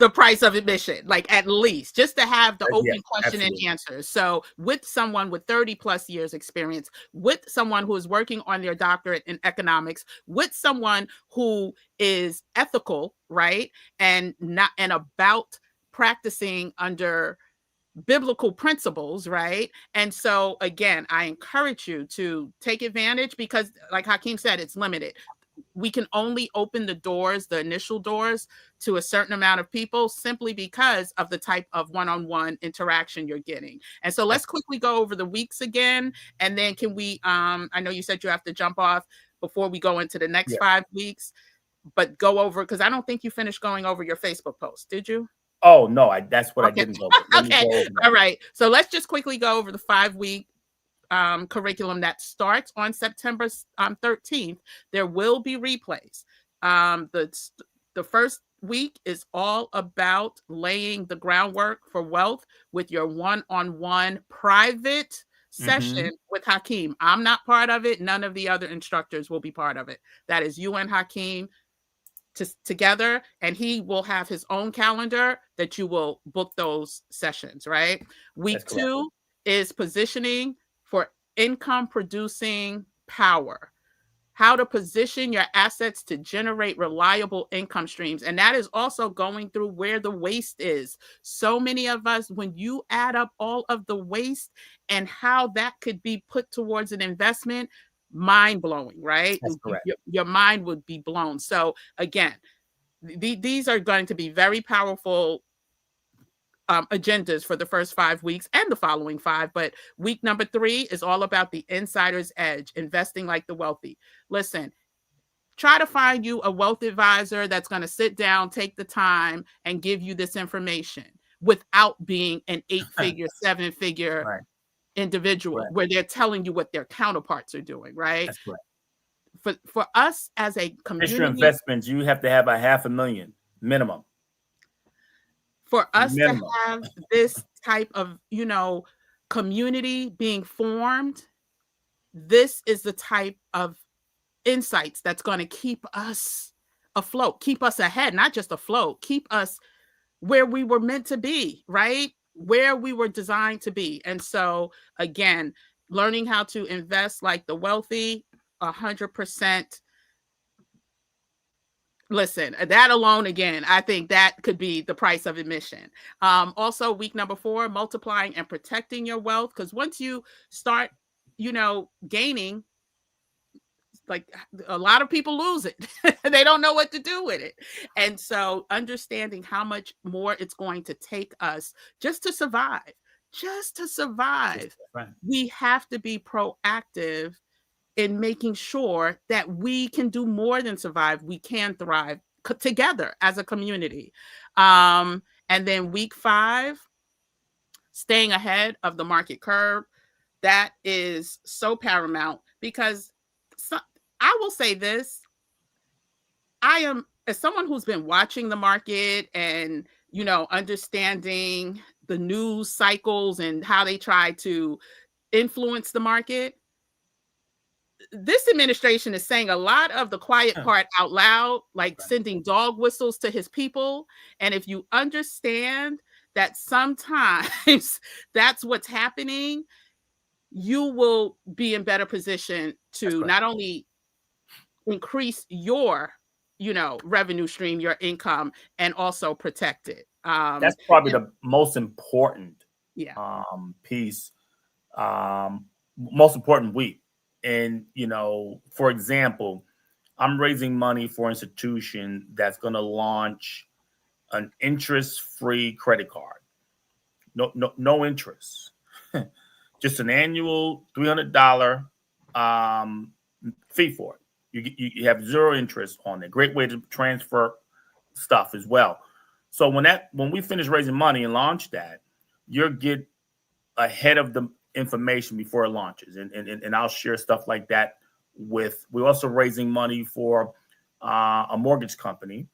the price of admission, like at least, just to have the open question and answers. So with someone with 30 plus years experience, with someone who is working on their doctorate in economics, with someone who is ethical, right? And about practicing under biblical principles, right? And so again, I encourage you to take advantage, because like Hakeem said, it's limited. We can only open the initial doors, to a certain amount of people, simply because of the type of one-on-one interaction you're getting. And so let's quickly go over the weeks again. And then can we, I know you said you have to jump off before we go into the next 5 weeks, but go over, because I don't think you finished going over your Facebook post. Did you? Oh, no, that's what I didn't go over. Okay. All right. So let's just quickly go over the 5-week curriculum that starts on September 13th. There will be replays. The first week is all about laying the groundwork for wealth with your one-on-one private session with Hakeem. I'm not part of it. None of the other instructors will be part of it. That is you and Hakeem together, and he will have his own calendar that you will book those sessions, right? Week 2 is positioning for income producing power. How to position your assets to generate reliable income streams. And that is also going through where the waste is. So many of us, when you add up all of the waste and how that could be put towards an investment, mind-blowing, right? That's correct. Your mind would be blown. So again, these are going to be very powerful agendas for the first 5 weeks and the following 5. But week number 3 is all about the insider's edge, investing like the wealthy. Listen, try to find you a wealth advisor that's going to sit down, take the time, and give you this information without being an 8-figure, 7-figure individual where they're telling you what their counterparts are doing, right? That's right. For us as a community, your investments, you have to have $500,000 minimum. For us to have this type of, community being formed, this is the type of insights that's going to keep us afloat, keep us ahead, not just afloat, keep us where we were meant to be, right? Where we were designed to be. And so, again, learning how to invest like the wealthy, 100%. Listen, that alone, again, I think that could be the price of admission. Also, week number 4, multiplying and protecting your wealth. Because once you start, gaining, like a lot of people lose it. They don't know what to do with it. And so understanding how much more it's going to take us just to survive, Right. we have to be proactive in making sure that we can do more than survive. We can thrive together as a community. And then week 5, staying ahead of the market curve. That is so paramount because I will say this. I am, as someone who's been watching the market and, understanding the news cycles and how they try to influence the market, this administration is saying a lot of the quiet part out loud, like sending dog whistles to his people. And if you understand that sometimes that's what's happening, you will be in better position to not only increase your, revenue stream, your income, and also protect it. That's probably the most important Yeah. piece, most important week. And, for example, I'm raising money for an institution that's going to launch an interest-free credit card. No interest. Just an annual $300 fee for it. You have zero interest on it. Great way to transfer stuff as well. So when we finish raising money and launch that, you'll get ahead of the information before it launches, and I'll share stuff like that with. We're also raising money for a mortgage company,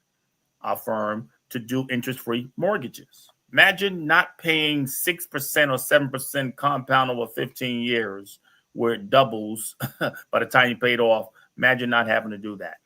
a firm, to do interest-free mortgages. Imagine not paying 6% or 7% compound over 15 years, where it doubles by the time you pay it off. Imagine not having to do that.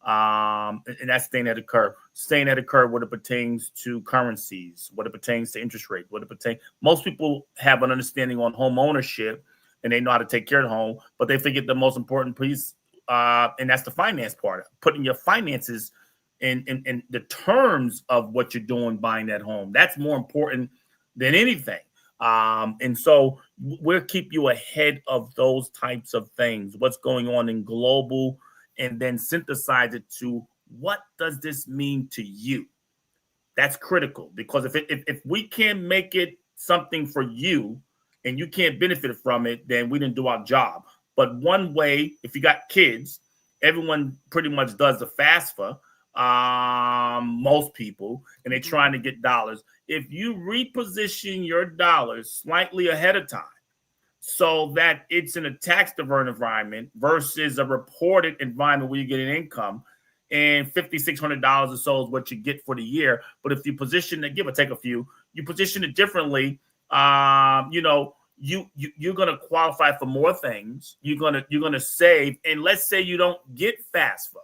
And that's staying at the curve. Staying at the curve what it pertains to currencies, what it pertains to interest rate, what it pertains. Most people have an understanding on home ownership and they know how to take care of the home, but they forget the most important piece, and that's the finance part. Putting your finances in the terms of what you're doing buying that home. That's more important than anything. And so we'll keep you ahead of those types of things, what's going on in global, and then synthesize it to what does this mean to you? That's critical, because if we can't make it something for you and you can't benefit from it, then we didn't do our job. But one way, if you got kids, everyone pretty much does the FAFSA, most people, and they're trying to get dollars. If you reposition your dollars slightly ahead of time so that it's in a tax deferred environment versus a reported environment where you get an income, and $5,600 or so is what you get for the year. But if you position it, give or take a few, you position it differently, you're gonna qualify for more things. You're gonna save, and let's say you don't get FAFSA.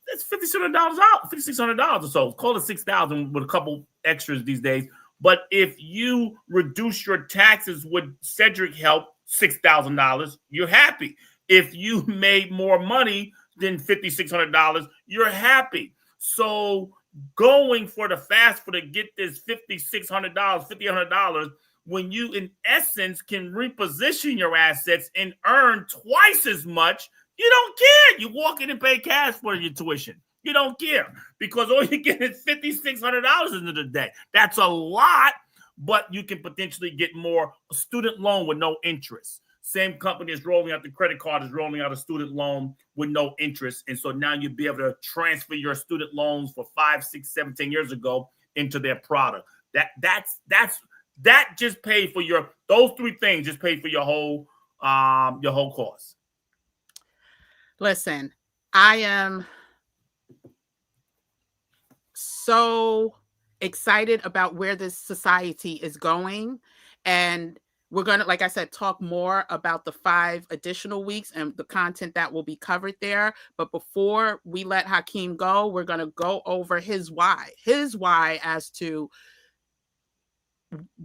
That's $5,600 out, $5,600 or so. Call it $6,000 with a couple extras these days. But if you reduce your taxes with Cedric help, $6,000, you're happy. If you made more money than $5,600, you're happy. So going for the FAFSA to get this $5,600, $5,800, when you in essence can reposition your assets and earn twice as much, you don't care. You walk in and pay cash for your tuition. You don't care, because all you get is $5,600 into the day. That's a lot, but you can potentially get more. A student loan with no interest. Same company is rolling out the credit card is rolling out a student loan with no interest. And so now you'll be able to transfer your student loans for 5, 6, 7, 10 years ago into their product. That just paid for those 3 things just paid for your whole course. Listen, I am so excited about where this society is going. And we're going to, like I said, talk more about the 5 additional weeks and the content that will be covered there. But before we let Hakeem go, we're going to go over his why as to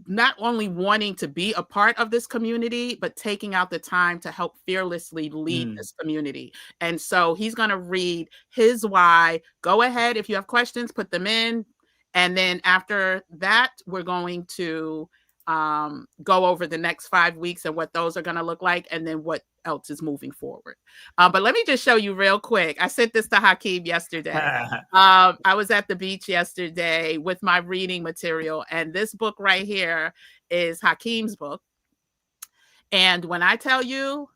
not only wanting to be a part of this community, but taking out the time to help fearlessly lead this community. And so he's going to read his why. Go ahead. If you have questions, put them in. And then after that, we're going to go over the next 5 weeks and what those are going to look like, and then what else is moving forward. But let me just show you real quick. I sent this to Hakeem yesterday. I was at the beach yesterday with my reading material, and this book right here is Hakeem's book. And when I tell you,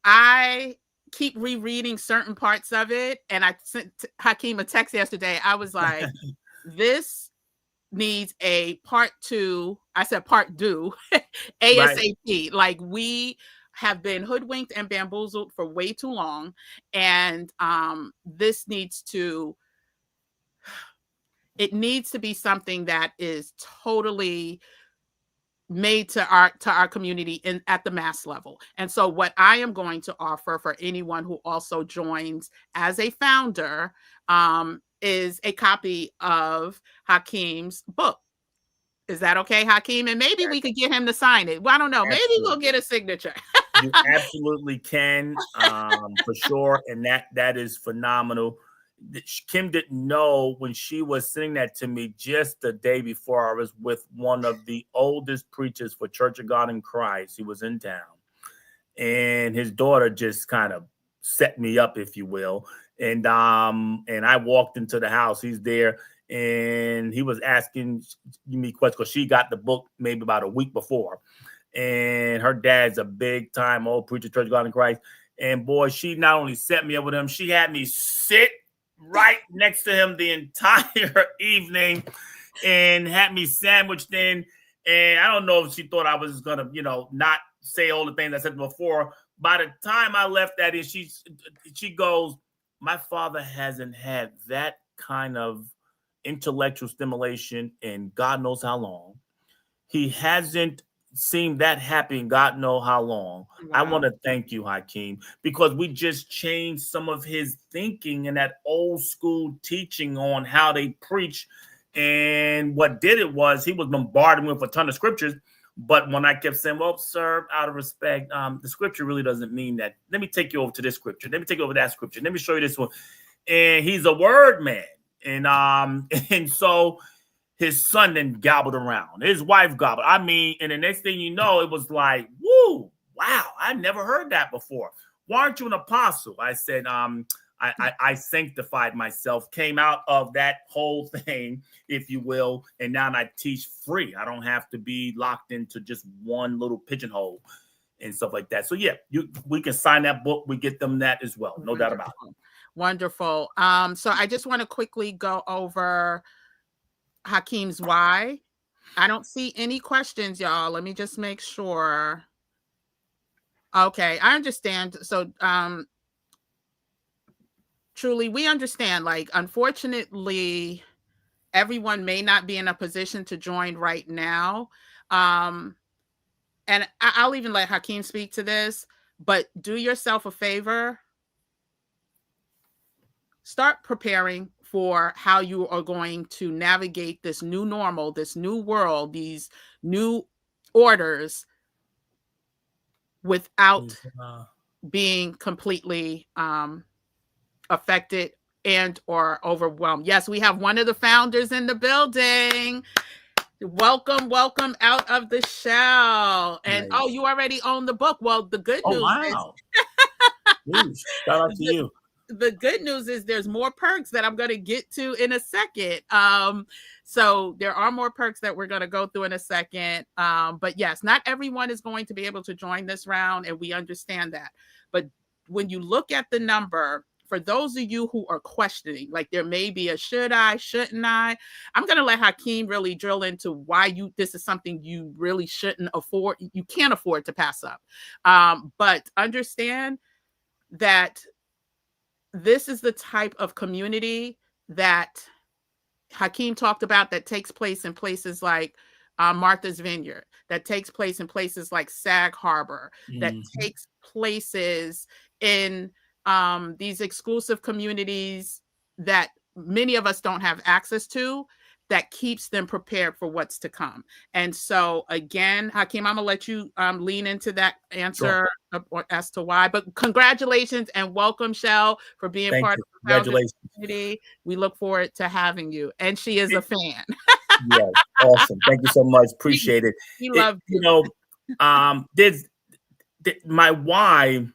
I keep rereading certain parts of it, and I sent Hakeem a text yesterday. I was like, this needs a part 2. I said part 2 ASAP. Right. Like, we have been hoodwinked and bamboozled for way too long, and this needs to be something that is totally made to our community at the mass level. And so what I am going to offer for anyone who also joins as a founder is a copy of Hakeem's book. Is that okay, Hakeem? And maybe we could get him to sign it. Well, I don't know. Absolutely. Maybe we'll get a signature. You absolutely can, for sure. And that is phenomenal. Kim didn't know when she was sending that to me just the day before. I was with one of the oldest preachers for Church of God in Christ. He was in town, and his daughter just kind of set me up, if you will. And I walked into the house. He's there, and he was asking me questions because she got the book maybe about a week before. And her dad's a big time old preacher, Church of God in Christ. And boy, she not only set me up with him, she had me sit right next to him the entire evening and had me sandwiched in. And I don't know if she thought I was going to, not say all the things I said before. By the time I left that in, she goes, my father hasn't had that kind of intellectual stimulation in God knows how long. He hasn't seemed that happy in God know how long. Wow. I want to thank you, Hakeem, because we just changed some of his thinking and that old school teaching on how they preach. And what did it was he was bombarding with a ton of scriptures. But when I kept saying, well, sir, out of respect, the scripture really doesn't mean that. Let me take you over to this scripture. Let me take you over that scripture. Let me show you this one. And he's a word man. And so his son then gobbled around. His wife gobbled. I mean, and the next thing you know, it was like, woo, wow, I never heard that before. Why aren't you an apostle? I said, I sanctified myself, came out of that whole thing, if you will, and now I teach free. I don't have to be locked into just one little pigeonhole and stuff like that. So yeah, we can sign that book. We get them that as well. No doubt about it. Wonderful. So I just want to quickly go over Hakeem's why. I don't see any questions, y'all. Let me just make sure. Okay, I understand. So truly, we understand, like, unfortunately, everyone may not be in a position to join right now. And I'll even let Hakeem speak to this, but do yourself a favor. Start preparing for how you are going to navigate this new normal, this new world, these new orders without being completely affected and or overwhelmed. Yes, we have one of the founders in the building. Welcome out of the shell. And nice. Oh, you already own the book. Well, the good news is shout out to you. The good news is there's more perks that I'm going to get to in a second. So there are more perks that we're going to go through in a second. But yes, not everyone is going to be able to join this round, and we understand that. But when you look at the number, for those of you who are questioning, like there may be a should I, shouldn't I, I'm going to let Hakeem really drill into why this is something you really shouldn't afford. You can't afford to pass up. But understand that this is the type of community that Hakeem talked about, that takes place in places like Martha's Vineyard, that takes place in places like Sag Harbor, that Mhm. takes places in these exclusive communities that many of us don't have access to, that keeps them prepared for what's to come. And so again, Hakeem, I'm gonna let you lean into that Sure. answer as to why. But congratulations and welcome, Shell, for being Thank part you. of the Founders Congratulations. community. We look forward to having you. And she is a fan. Yes, awesome. Thank you so much. we, Appreciate it. we It, love you you. know, my why.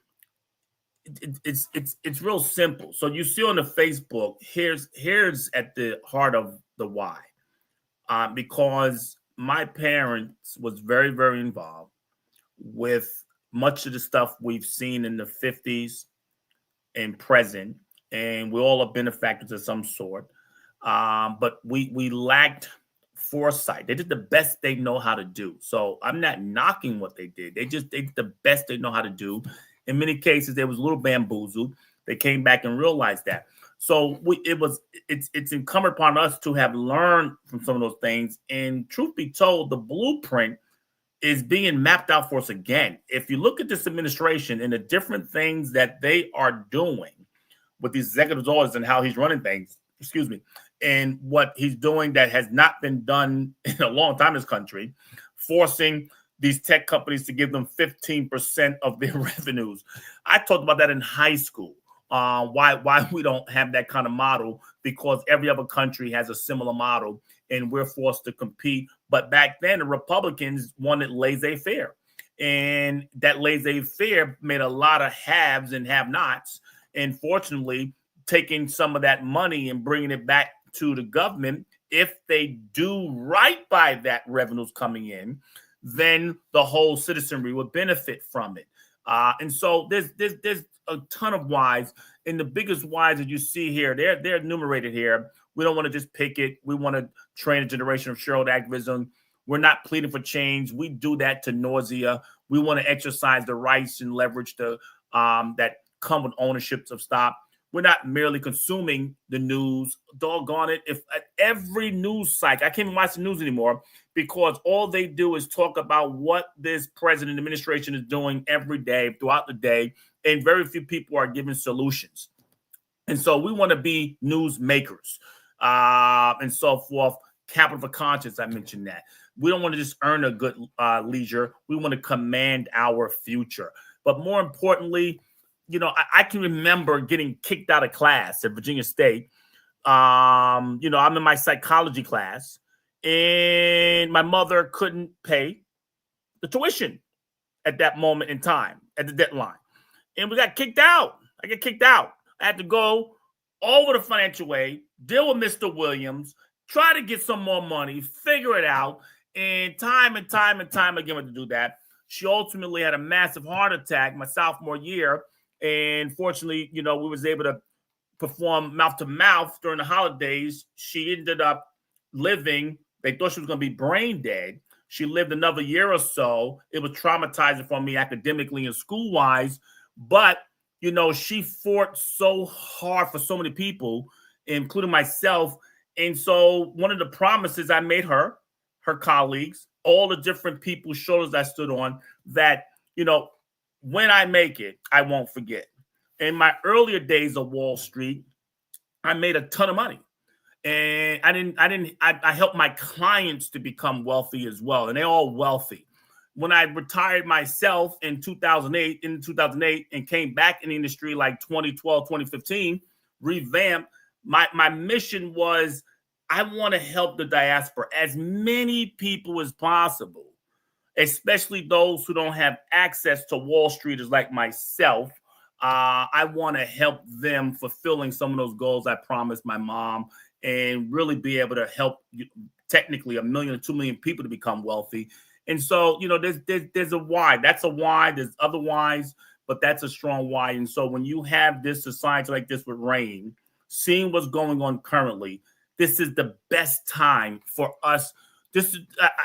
It's real simple. So you see on the Facebook, here's at the heart of the why. Because my parents was very involved with much of the stuff we've seen in the 50s and present, and we all are benefactors of some sort. But we lacked foresight. They did the best they know how to do. So I'm not knocking what they did. They did the best they know how to do. In many cases, they was a little bamboozled. They came back and realized that. So it's incumbent upon us to have learned from some of those things. And truth be told, the blueprint is being mapped out for us again. If you look at this administration and the different things that they are doing with these executive orders and how he's running things, excuse me, and what he's doing that has not been done in a long time in this country, forcing these tech companies to give them 15% of their revenues. I talked about that in high school. Why we don't have that kind of model, because every other country has a similar model and we're forced to compete. But back then, the Republicans wanted laissez-faire. And that laissez-faire made a lot of haves and have-nots. And fortunately, taking some of that money and bringing it back to the government, if they do right by that revenues coming in, then the whole citizenry would benefit from it. And so there's a ton of whys, and the biggest whys that you see here, they're enumerated here. We don't want to just pick it. We want to train a generation of shareholder activism. We're not pleading for change. We do that to nausea. We want to exercise the rights and leverage that come with ownerships of stock. We're not merely consuming the news. Doggone it. If at every news cycle, I can't even watch the news anymore, because all they do is talk about what this president administration is doing every day throughout the day, and very few people are giving solutions. And so we want to be news makers and so forth. Capital for conscience, I mentioned that. We don't want to just earn a good leisure. We want to command our future. But more importantly, I can remember getting kicked out of class at Virginia State. I'm in my psychology class, and my mother couldn't pay the tuition at that moment in time, at the deadline. And we got kicked out. I get kicked out. I had to go over the financial aid, deal with Mr. Williams, try to get some more money, figure it out. And time again to do that. She ultimately had a massive heart attack my sophomore year. And fortunately, we was able to perform mouth to mouth during the holidays. She ended up living. They thought she was going to be brain dead. She lived another year or so. It was traumatizing for me academically and school wise. But, she fought so hard for so many people, including myself. And so one of the promises I made her colleagues, all the different people's shoulders I stood on, that, when I make it, I won't forget. In my earlier days of Wall Street, I made a ton of money. And I helped my clients to become wealthy as well. And they're all wealthy. When I retired myself in 2008, and came back in the industry like 2012, 2015, revamped, my mission was, I want to help the diaspora, as many people as possible, especially those who don't have access to Wall Streeters like myself. I want to help them fulfilling some of those goals I promised my mom, and really be able to help technically 1 million or 2 million people to become wealthy. And so, there's a why. That's a why. There's other whys, but that's a strong why. And so when you have this society like this with R.E.I.G.N, seeing what's going on currently, this is the best time for us.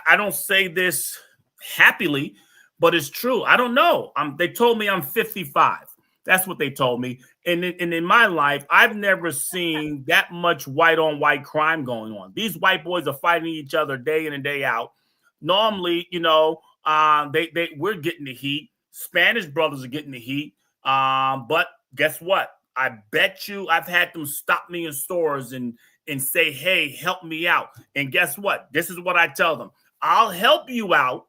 I don't say this happily, but it's true. I don't know. They told me I'm 55. That's what they told me. And in my life, I've never seen that much white on white crime going on. These white boys are fighting each other day in and day out. Normally, we're getting the heat. Spanish brothers are getting the heat. But guess what? I bet you I've had them stop me in stores and say, hey, help me out. And guess what? This is what I tell them. I'll help you out.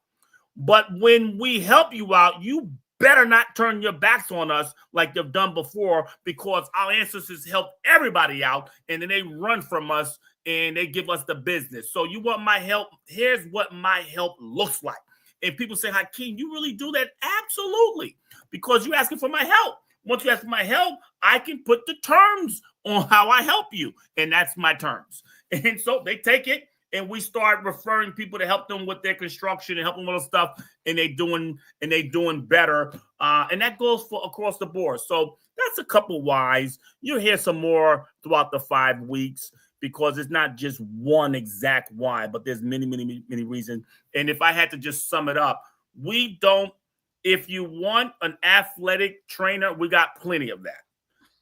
But when we help you out, you better not turn your backs on us like they've done before, because our ancestors helped everybody out and then they run from us and they give us the business. So you want my help? Here's what my help looks like. And people say, Hakeem, you really do that? Absolutely. Because you're asking for my help. Once you ask for my help, I can put the terms on how I help you. And that's my terms. And so they take it, and we start referring people to help them with their construction and help them with stuff, and they doing better. And that goes for across the board. So that's a couple whys. You'll hear some more throughout the 5 weeks, because it's not just one exact why, but there's many, many, many reasons. And if I had to just sum it up, if you want an athletic trainer, we got plenty of that.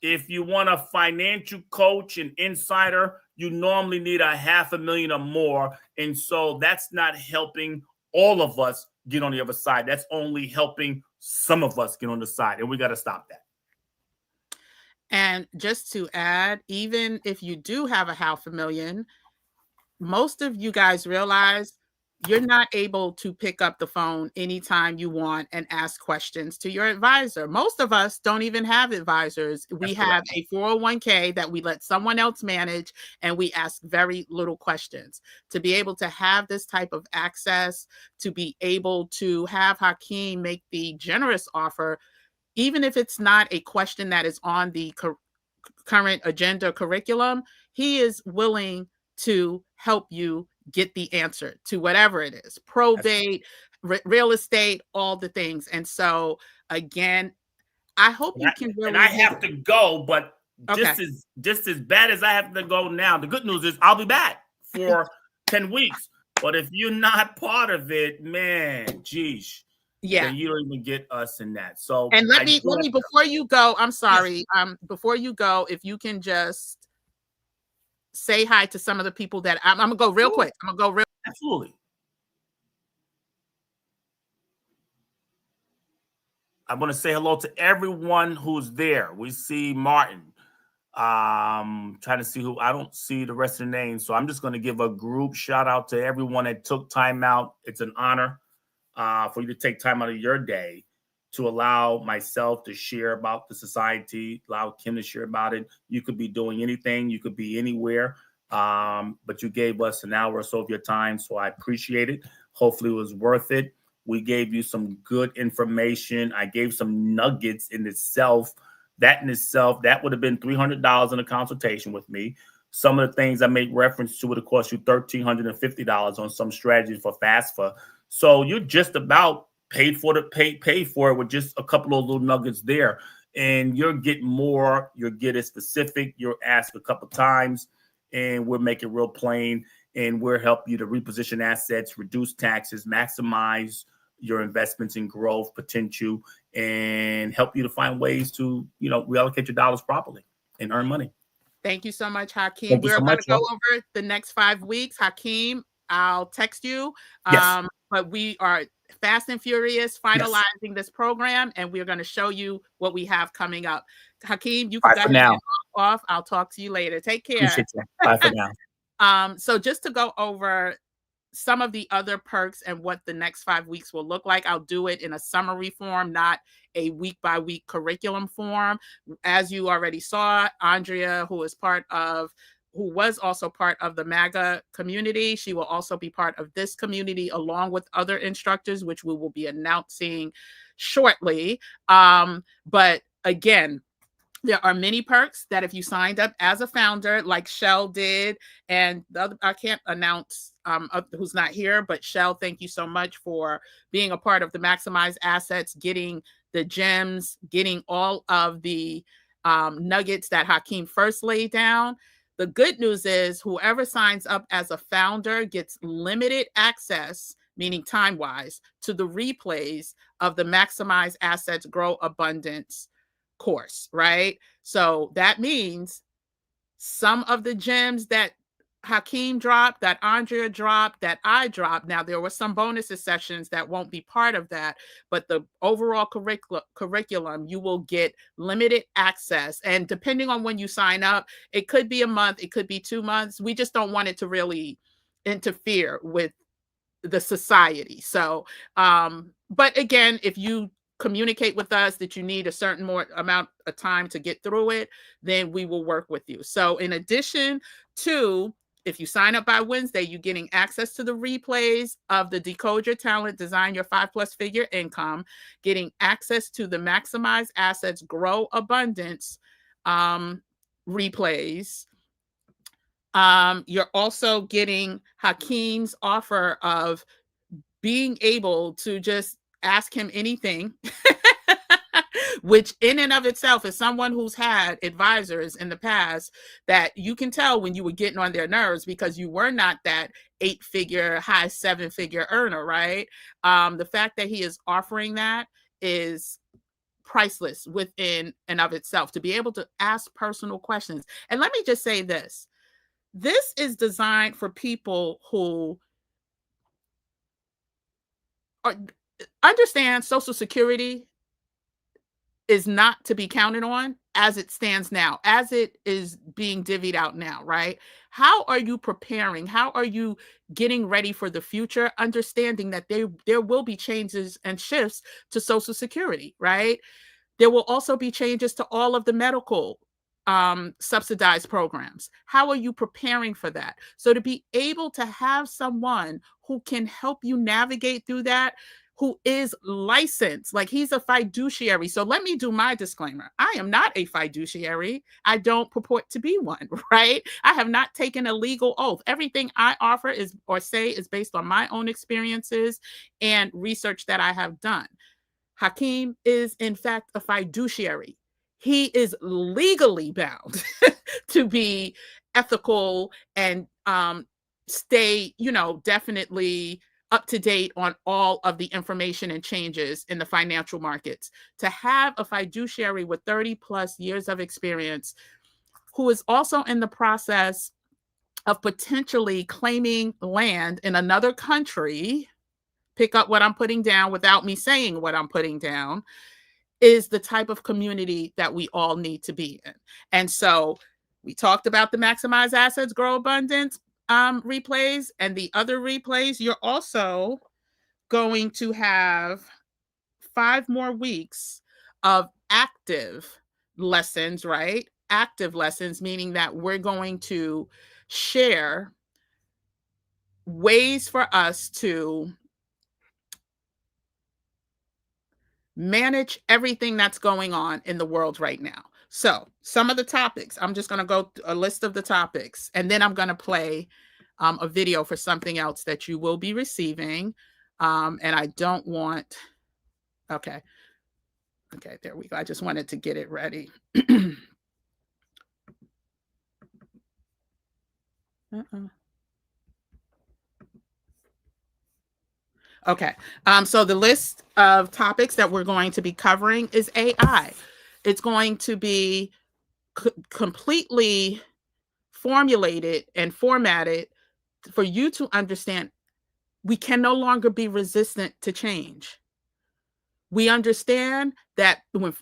If you want a financial coach and insider, you normally need $500,000 or more. And so that's not helping all of us get on the other side. That's only helping some of us get on the side. And we got to stop that. And just to add, even if you do have $500,000, most of you guys realize you're not able to pick up the phone anytime you want and ask questions to your advisor. Most of us don't even have advisors. We have a 401k that we let someone else manage, and we ask very little questions. To be able to have this type of access, to be able to have Hakeem make the generous offer, even if it's not a question that is on the current agenda curriculum, he is willing to help you get the answer to whatever it is: probate, real estate, all the things. And so again, I hope you can really. And I have to go, but just as bad as I have to go now, the good news is I'll be back for 10 weeks. But if you're not part of it, man, geez. Yeah, you don't even get us in that. So, and let me before you go, I'm sorry. Before you go, if you can just say hi to some of the people that I'm gonna go real quick. Absolutely. I want to say hello to everyone who's there. We see Martin. Trying to see who. I don't see the rest of the names, so I'm just going to give a group shout out to everyone that took time out. It's an honor for you to take time out of your day to allow myself to share about the society, allow Kim to share about it. You could be doing anything. You could be anywhere. But you gave us an hour or so of your time, so I appreciate it. Hopefully it was worth it. We gave you some good information. I gave some nuggets in itself. That would have been $300 in a consultation with me. Some of the things I made reference to would have cost you $1,350 on some strategies for FAFSA. So you're just about paid for it with just a couple of little nuggets there. And you'll get more. You'll get it specific. You'll ask a couple times, and we'll make it real plain. And we'll help you to reposition assets, reduce taxes, maximize your investments in growth potential, and help you to find ways to, reallocate your dollars properly and earn money. Thank you so much, Hakeem. We're going to go over the next 5 weeks. Hakeem, I'll text you. Yes. But we are fast and furious finalizing this program, and we're going to show you what we have coming up. Hakeem, you can go ahead off. I'll talk to you later. Take care. Appreciate you. Bye for now. So just to go over some of the other perks and what the next 5 weeks will look like, I'll do it in a summary form, not a week-by-week curriculum form. As you already saw, Andrea, who was also part of the MAGA community, she will also be part of this community along with other instructors, which we will be announcing shortly. But again, there are many perks that if you signed up as a founder, like Shell did, and the other, I can't announce who's not here, but Shell, thank you so much for being a part of the Maximize Assets, getting the gems, getting all of the nuggets that Hakeem first laid down. The good news is whoever signs up as a founder gets limited access, meaning time-wise, to the replays of the Maximize Assets Grow Abundance course, right? So that means some of the gems that Hakeem dropped, that Andrea dropped, that I dropped. Now, there were some bonus sessions that won't be part of that, but the overall curriculum, you will get limited access. And depending on when you sign up, it could be a month, it could be 2 months. We just don't want it to really interfere with the society. So, but again, if you communicate with us that you need a certain more amount of time to get through it, then we will work with you. So in addition to, if you sign up by Wednesday, you're getting access to the replays of the Decode Your Talent, Design Your 5+ Figure Income, getting access to the Maximize Assets, Grow Abundance replays. You're also getting Hakeem's offer of being able to just ask him anything, which in and of itself, is someone who's had advisors in the past that you can tell when you were getting on their nerves because you were not that 8-figure, high 7-figure earner, right? The fact that he is offering that is priceless within and of itself, to be able to ask personal questions. And let me just say this. This is designed for people who understand Social Security is not to be counted on as it stands now, as it is being divvied out now, right? How are you preparing? How are you getting ready for the future, understanding that there will be changes and shifts to Social Security, right? There will also be changes to all of the medical subsidized programs. How are you preparing for that? So to be able to have someone who can help you navigate through that, who is licensed, like he's a fiduciary. So let me do my disclaimer. I am not a fiduciary. I don't purport to be one, right? I have not taken a legal oath. Everything I offer is or say is based on my own experiences and research that I have done. Hakeem is, in fact, a fiduciary. He is legally bound to be ethical and stay, definitely up to date on all of the information and changes in the financial markets. To have a fiduciary with 30+ years of experience who is also in the process of potentially claiming land in another country, pick up what I'm putting down without me saying what I'm putting down, is the type of community that we all need to be in. And so we talked about the Maximize Assets, Grow Abundance replays, and the other replays. You're also going to have 5 more weeks of active lessons, right? Active lessons, meaning that we're going to share ways for us to manage everything that's going on in the world right now. So some of the topics, I'm just going to go through a list of the topics, and then I'm going to play a video for something else that you will be receiving. And I don't want, okay, there we go. I just wanted to get it ready. Okay, so the list of topics that we're going to be covering is AI. It's going to be completely formulated and formatted for you to understand we can no longer be resistant to change. We understand that when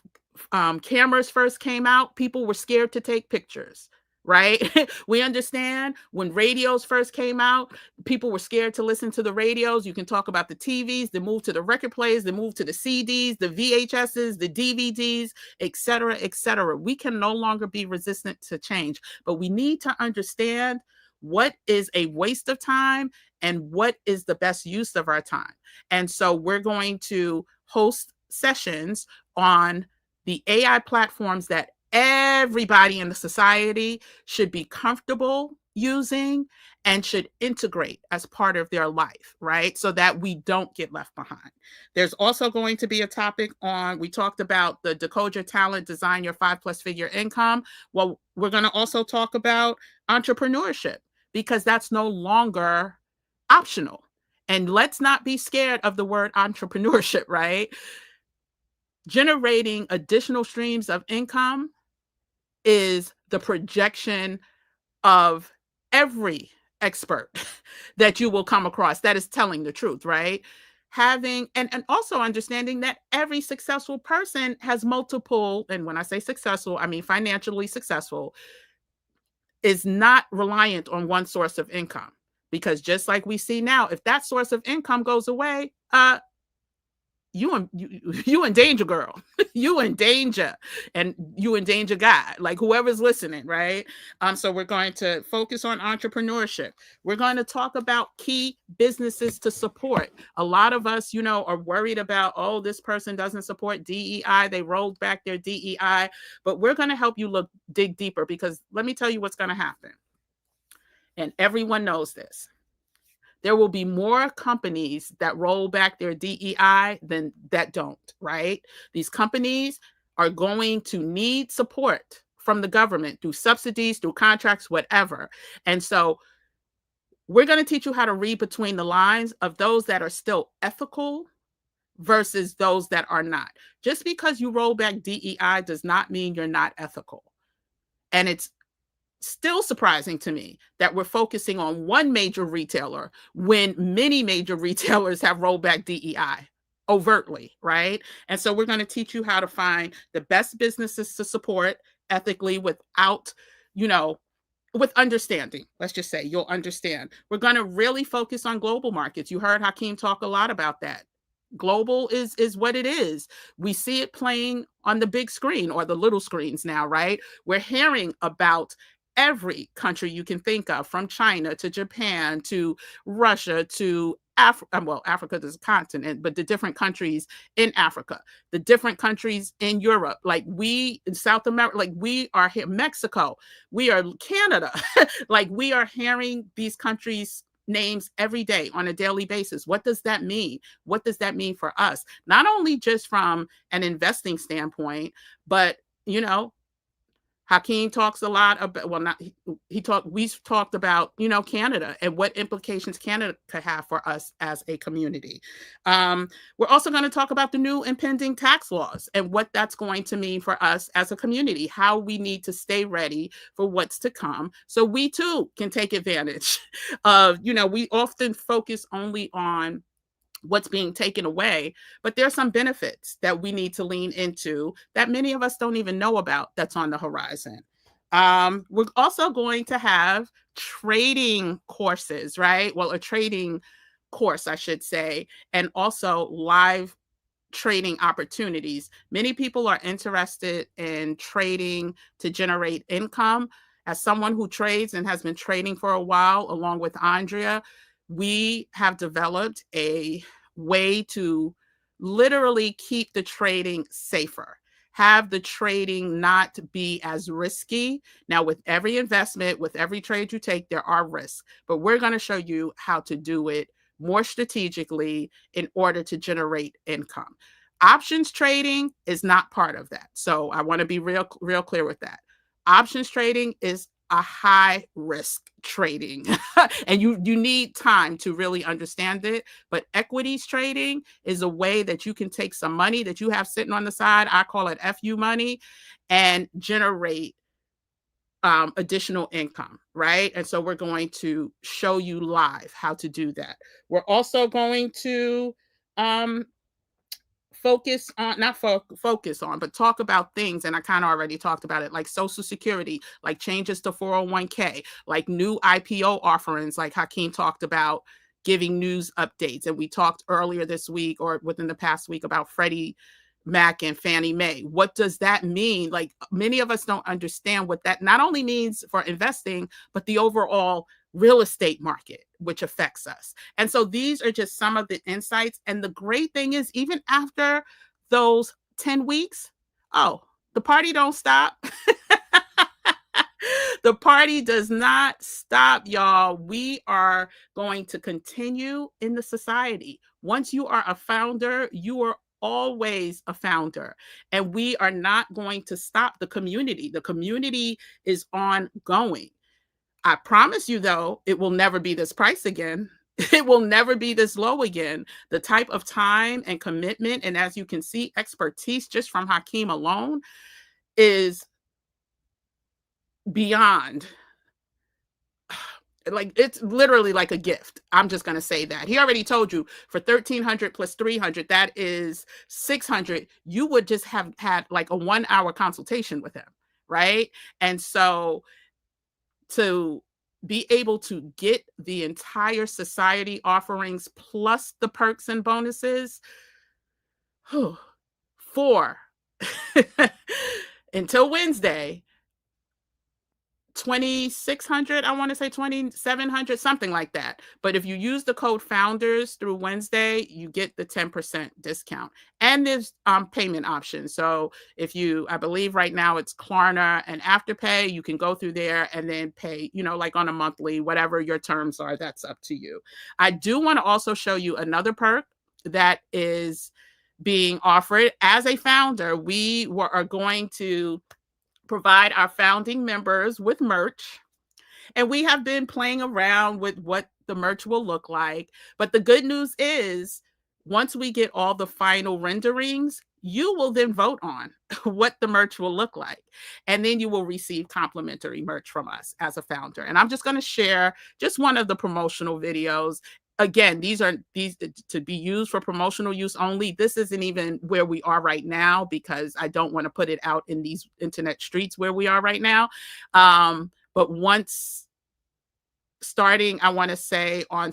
cameras first came out, people were scared to take pictures, right? We understand when radios first came out, people were scared to listen to the radios. You can talk about the TVs, the move to the record players, the move to the CDs, the VHSs, the DVDs, et cetera, et cetera. We can no longer be resistant to change, but we need to understand what is a waste of time and what is the best use of our time. And so we're going to host sessions on the AI platforms that everybody in the society should be comfortable using and should integrate as part of their life, right? So that we don't get left behind. There's also going to be a topic on, we talked about the Decode Your Talent, Design Your 5+ Figure Income. Well, we're going to also talk about entrepreneurship, because that's no longer optional. And let's not be scared of the word entrepreneurship, right? Generating additional streams of income is the projection of every expert that you will come across that is telling the truth, right? Having and also understanding that every successful person has multiple, and when I say successful, I mean financially successful, is not reliant on one source of income. Because just like we see now, if that source of income goes away, you in danger, girl. You in danger, and you in danger, God. Like whoever's listening, right? So we're going to focus on entrepreneurship. We're going to talk about key businesses to support. A lot of us, are worried about, oh, this person doesn't support DEI. They rolled back their DEI, but we're going to help you dig deeper, because let me tell you what's going to happen. And everyone knows this. There will be more companies that roll back their DEI than that don't, right? These companies are going to need support from the government through subsidies, through contracts, whatever. And so we're going to teach you how to read between the lines of those that are still ethical versus those that are not. Just because you roll back DEI does not mean you're not ethical. And it's still surprising to me that we're focusing on one major retailer when many major retailers have rolled back DEI overtly, right? And so we're going to teach you how to find the best businesses to support ethically without, with understanding. Let's just say you'll understand. We're going to really focus on global markets. You heard Hakeem talk a lot about that. Global is what it is. We see it playing on the big screen or the little screens now, right? We're hearing about every country you can think of, from China to Japan to Russia to Africa. Well, Africa is a continent, but the different countries in Africa, the different countries in Europe, like we in South America, like we are here, Mexico, we are Canada, like we are hearing these countries' names every day on a daily basis. What does that mean? What does that mean for us? Not only just from an investing standpoint, but Hakeem talks a lot about, well, not we've talked about, Canada and what implications Canada could have for us as a community. We're also going to talk about the new impending tax laws and what that's going to mean for us as a community, how we need to stay ready for what's to come so we too can take advantage of, we often focus only on what's being taken away, but there's some benefits that we need to lean into that many of us don't even know about that's on the horizon. We're also going to have trading courses, right? Well, a trading course, I should say, and also live trading opportunities. Many people are interested in trading to generate income. As someone who trades and has been trading for a while, along with Andrea, we have developed a way to literally keep the trading safer, have the trading not be as risky. Now, with every investment, with every trade you take, there are risks, but we're going to show you how to do it more strategically in order to generate income. Options trading is not part of that. So I want to be real clear with that. Options trading is a high risk trading and you need time to really understand it. But equities trading is a way that you can take some money that you have sitting on the side, I call it FU money, and generate additional income, right? And so we're going to show you live how to do that. We're also going to focus on, not focus on, but talk about things, and I kind of already talked about it, like Social Security, like changes to 401k, like new IPO offerings, like Hakeem talked about, giving news updates. And we talked earlier this week or within the past week about Freddie Mac and Fannie Mae. What does that mean? Like many of us don't understand what that not only means for investing, but the overall real estate market, which affects us. And so these are just some of the insights. And the great thing is, even after those 10 weeks, the party don't stop. The party does not stop, y'all. We are going to continue in the society. Once you are a founder, you are always a founder. And we are not going to stop the community. The community is ongoing. I promise you, though, it will never be this price again. It will never be this low again. The type of time and commitment, and as you can see, expertise just from Hakeem alone is beyond. Like, it's literally like a gift. I'm just going to say that. He already told you for 1,300 plus 300, that is 600. You would just have had like a 1-hour consultation with him, right? And so to be able to get the entire society offerings plus the perks and bonuses for until Wednesday, 2,600, I want to say 2,700, something like that. But if you use the code founders through Wednesday, you get the 10% discount. And there's payment options. So if you, I believe right now it's Klarna and Afterpay, you can go through there and then pay, you know, like on a monthly, whatever your terms are, that's up to you. I do want to also show you another perk that is being offered. As a founder, we are going to provide our founding members with merch. And we have been playing around with what the merch will look like. But the good news is, once we get all the final renderings, you will then vote on what the merch will look like. And then you will receive complimentary merch from us as a founder. And I'm just going to share just one of the promotional videos. Again, these to be used for promotional use only. This isn't even where we are right now, because I don't want to put it out in these internet streets where we are right now. But once starting, I want to say on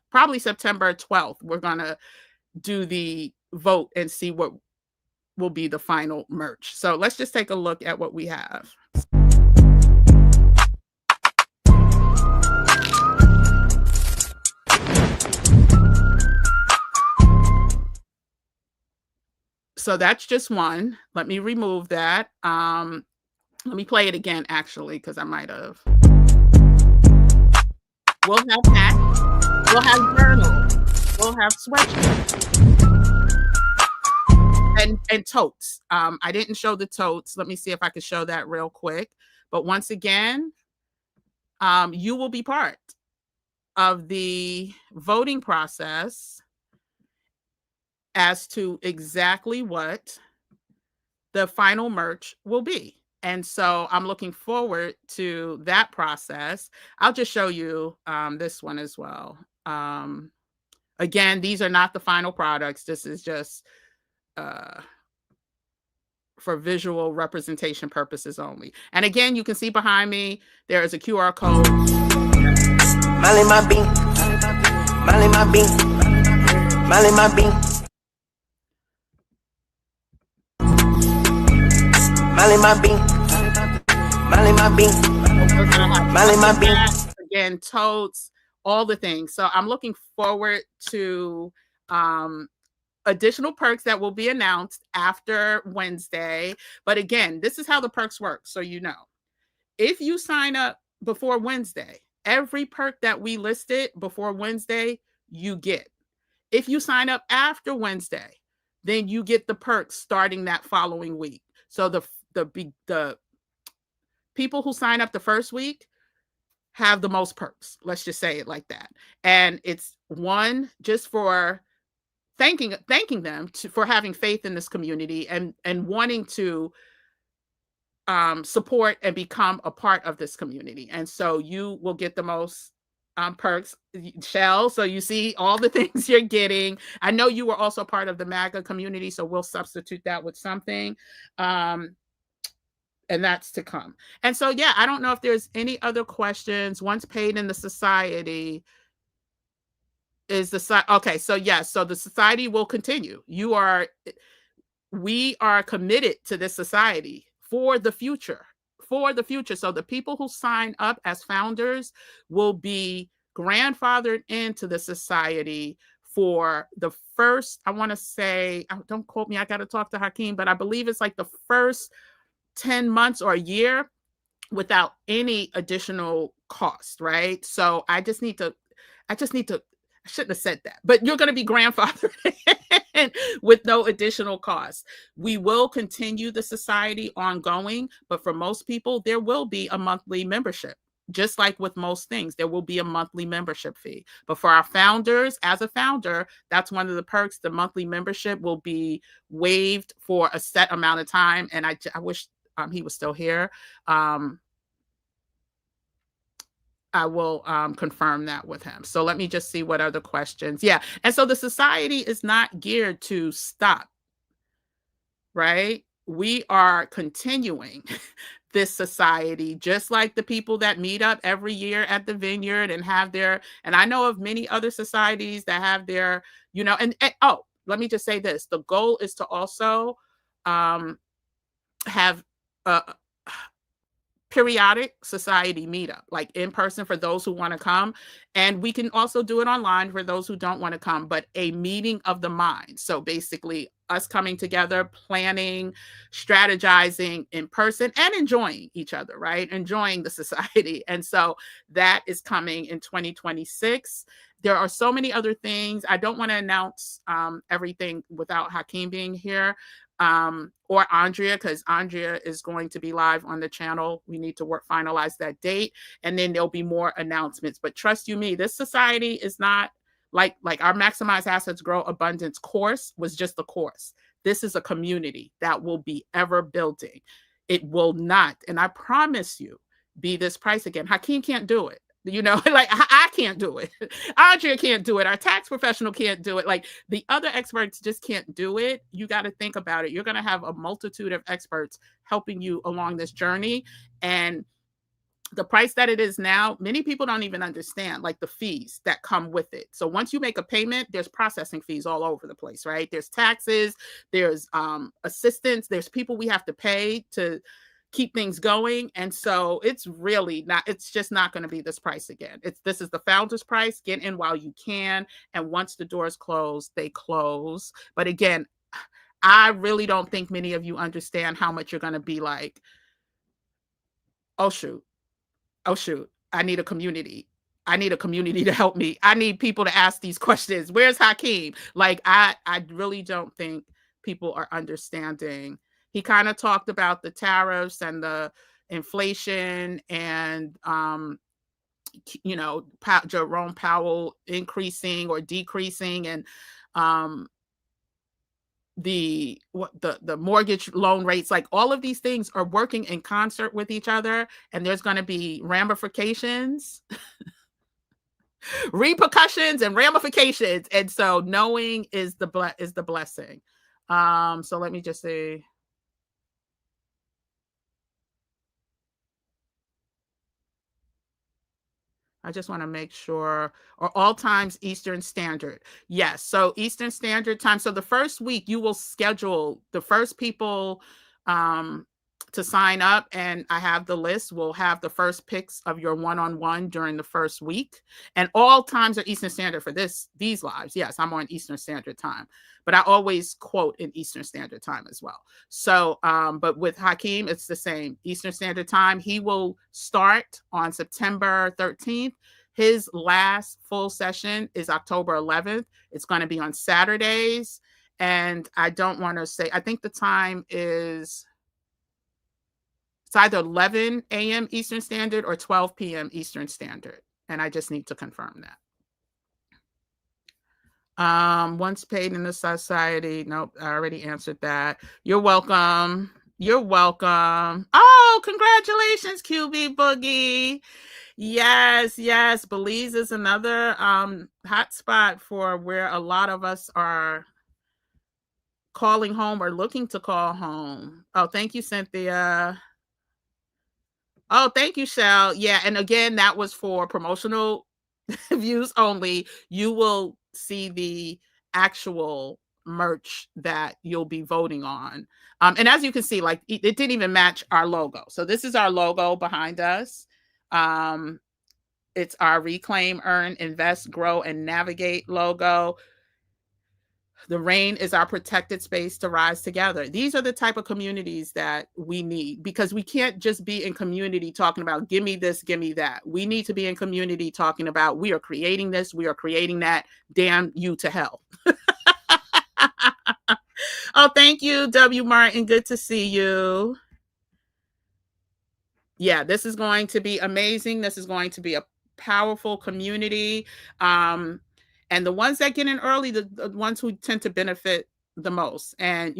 probably September 12th, we're going to do the vote and see what will be the final merch. So let's just take a look at what we have. So that's just one. Let me remove that. Let me play it again, actually, because I might have. We'll have hats. We'll have journals. We'll have sweatshirts. And totes. I didn't show the totes. Let me see if I can show that real quick. But once again, you will be part of the voting process as to exactly what the final merch will be. And so I'm looking forward to that process. I'll just show you this one as well. Again, these are not the final products. This is just for visual representation purposes only. And again, you can see behind me, there is a QR code. Molly my bean, Molly my bean, Molly my bean. Molly my bean, Molly my bean, Molly my bean. Again, totes, all the things. So I'm looking forward to additional perks that will be announced after Wednesday. But again, this is how the perks work. So you know, if you sign up before Wednesday, every perk that we listed before Wednesday, you get. If you sign up after Wednesday, then you get the perks starting that following week. So the people who sign up the first week have the most perks. Let's just say it like that. And it's one just for thanking them for having faith in this community and wanting to support and become a part of this community. And so you will get the most perks, Shell. So you see all the things you're getting. I know you were also part of the MAGA community, so we'll substitute that with something. And that's to come. And so, yeah, I don't know if there's any other questions. Once paid in the society is okay. So yes, so the society will continue. We are committed to this society for the future. So the people who sign up as founders will be grandfathered into the society for the first, I want to say, don't quote me, I got to talk to Hakeem, but I believe it's like the first 10 months or a year without any additional cost, right? So I shouldn't have said that, but you're going to be grandfathered with no additional cost. We will continue the society ongoing, but for most people, there will be a monthly membership. just like with most things, there will be a monthly membership fee. But for our founders, as a founder, that's one of the perks. The monthly membership will be waived for a set amount of time. And I wish he was still here. I will confirm that with him. So let me just see what other questions. Yeah. And so the society is not geared to stop, right? We are continuing this society, just like the people that meet up every year at the vineyard and have their, and I know of many other societies that have their, and oh, let me just say this. The goal is to also have periodic society meetup, like in person for those who want to come. And we can also do it online for those who don't want to come, but a meeting of the mind. So basically us coming together, planning, strategizing in person and enjoying each other, right? Enjoying the society. And so that is coming in 2026. There are so many other things. I don't want to announce everything without Hakeem being here. Or Andrea, because Andrea is going to be live on the channel. We need to finalize that date, and then there'll be more announcements. But trust you me, this society is not like our Maximize Assets Grow Abundance course was just a course. This is a community that will be ever building. It will not, and I promise you, be this price again. Hakeem can't do it. Like I can't do it. Andrea can't do it. Our tax professional can't do it. Like the other experts just can't do it. You got to think about it. You're going to have a multitude of experts helping you along this journey. And the price that it is now, many people don't even understand like the fees that come with it. So once you make a payment, there's processing fees all over the place, right? There's taxes, there's assistance, there's people we have to pay to keep things going. And so it's really not, it's just not going to be this price again. This is the founder's price. Get in while you can. And once the doors close, they close. But again, I really don't think many of you understand how much you're going to be like, oh shoot, I need a community. I need a community to help me. I need people to ask these questions. Where's Hakeem? Like, I really don't think people are understanding. He kind of talked about the tariffs and the inflation and, Jerome Powell increasing or decreasing, and the mortgage loan rates. Like all of these things are working in concert with each other, and there's going to be ramifications, repercussions, and ramifications. And so knowing is the blessing. So let me just say. I just want to make sure, or all times Eastern Standard. Yes. So Eastern Standard Time. So the first week you will schedule the first people to sign up, and I have the list. We'll have the first picks of your one-on-one during the first week, and all times are Eastern Standard for these lives. Yes, I'm on Eastern Standard Time, but I always quote in Eastern Standard Time as well. So, but with Hakeem, it's the same Eastern Standard Time. He will start on September 13th. His last full session is October 11th. It's going to be on Saturdays. And I don't want to say, I think the time is, it's either 11 a.m. Eastern Standard or 12 p.m. Eastern Standard. And I just need to confirm that. Once paid in the society. Nope, I already answered that. You're welcome. You're welcome. Oh, congratulations, QB Boogie. Yes. Belize is another hot spot for where a lot of us are calling home or looking to call home. Oh, thank you, Cynthia. Oh, thank you, Shell. Yeah, and again, that was for promotional views only. You will see the actual merch that you'll be voting on. And as you can see, like it didn't even match our logo. So this is our logo behind us. It's our Reclaim, Earn, Invest, Grow, and Navigate logo. The rain is our protected space to rise together. These are the type of communities that we need, because we can't just be in community talking about, give me this, give me that. We need to be in community talking about, we are creating this, we are creating that, damn you to hell. Oh, thank you, W. Martin. Good to see you. Yeah, this is going to be amazing. This is going to be a powerful community. And the ones that get in early, the ones who tend to benefit the most. And,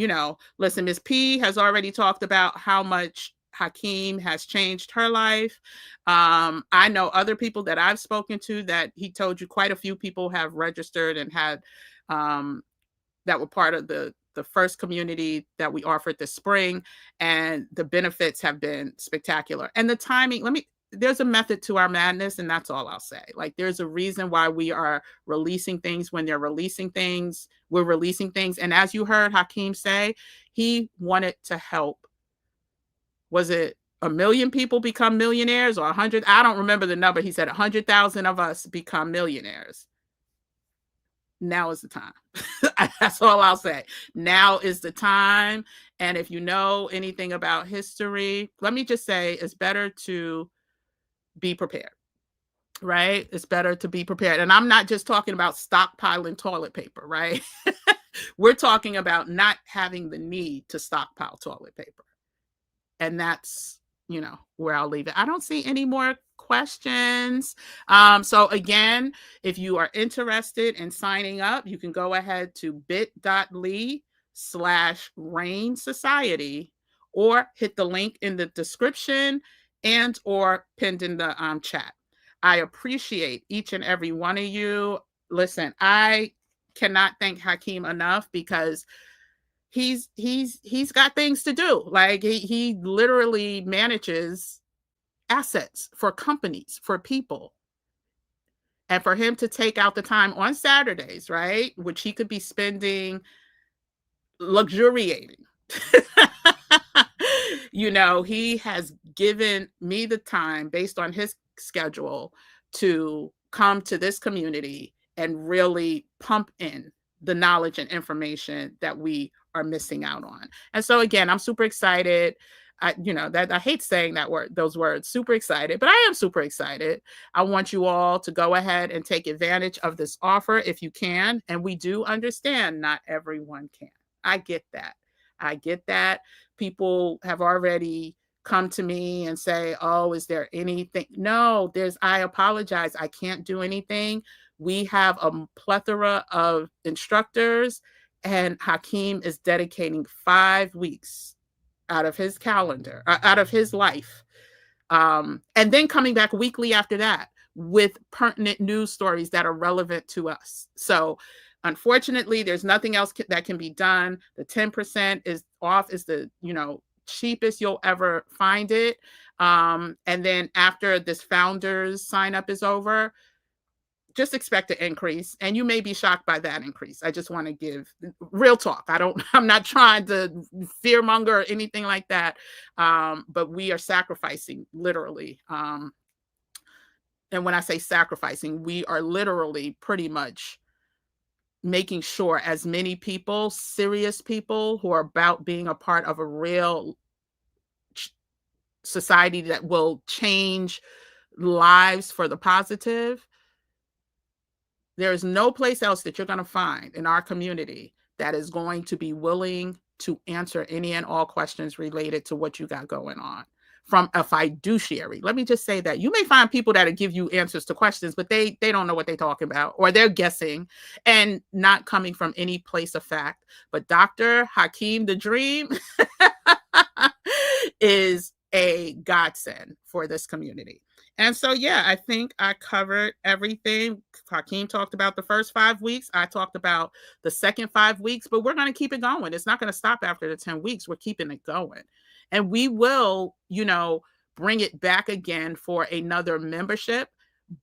listen, Ms. P has already talked about how much Hakeem has changed her life. I know other people that I've spoken to that he told you quite a few people have registered and had that were part of the first community that we offered this spring, and the benefits have been spectacular. And the timing, there's a method to our madness, and that's all I'll say. Like, there's a reason why we are releasing things when they're releasing things. We're releasing things. And as you heard Hakeem say, he wanted to help. Was it 1 million people become millionaires or 100? I don't remember the number. He said 100,000 of us become millionaires. Now is the time. That's all I'll say. Now is the time. And if you know anything about history, let me just say it's better to be prepared, right? It's better to be prepared. And I'm not just talking about stockpiling toilet paper, right? We're talking about not having the need to stockpile toilet paper. And that's, where I'll leave it. I don't see any more questions. So again, if you are interested in signing up, you can go ahead to bit.ly/R.E.I.G.N Society, or hit the link in the description and or pinned in the chat. I appreciate each and every one of you. Listen, I cannot thank Hakeem enough, because he's got things to do. Like, he literally manages assets for companies, for people. And for him to take out the time on Saturdays, right, which he could be spending luxuriating. He has given me the time based on his schedule to come to this community and really pump in the knowledge and information that we are missing out on. And so again, I'm super excited. I hate saying those words, super excited, but I am super excited. I want you all to go ahead and take advantage of this offer if you can. And we do understand not everyone can. I get that. People have already come to me and say, oh, is there anything? No, I apologize. I can't do anything. We have a plethora of instructors, and Hakeem is dedicating 5 weeks out of his calendar, out of his life. And then coming back weekly after that with pertinent news stories that are relevant to us. So unfortunately, there's nothing else that can be done. The 10% is off, is the, cheapest you'll ever find it. And then after this founders sign up is over, just expect an increase, and you may be shocked by that increase. I just want to give real talk. I'm not trying to fearmonger or anything like that. But we are sacrificing, literally. And when I say sacrificing, we are literally pretty much making sure as many people, serious people who are about being a part of a real society that will change lives for the positive. There is no place else that you're going to find in our community that is going to be willing to answer any and all questions related to what you got going on from a fiduciary. Let me just say that you may find people that'll give you answers to questions, but they don't know what they're talking about, or they're guessing and not coming from any place of fact. But Dr. Hakeem the Dream is a godsend for this community. And so, yeah, I think I covered everything. Hakeem talked about the first 5 weeks. I talked about the second 5 weeks, but we're going to keep it going. It's not going to stop after the 10 weeks. We're keeping it going. And we will, bring it back again for another membership.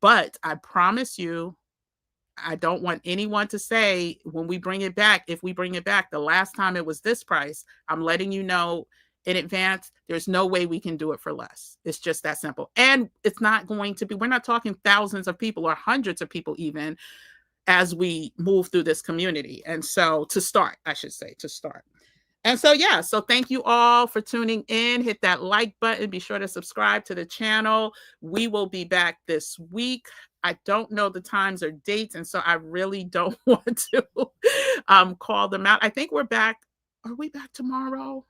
But I promise you, I don't want anyone to say when we bring it back, if we bring it back, the last time it was this price. I'm letting you know in advance, there's no way we can do it for less. It's just that simple. And it's not going to be, we're not talking thousands of people or hundreds of people even as we move through this community. And so to start. And so, yeah, so thank you all for tuning in. Hit that like button. Be sure to subscribe to the channel. We will be back this week. I don't know the times or dates, and so I really don't want to call them out. I think we're back. Are we back tomorrow?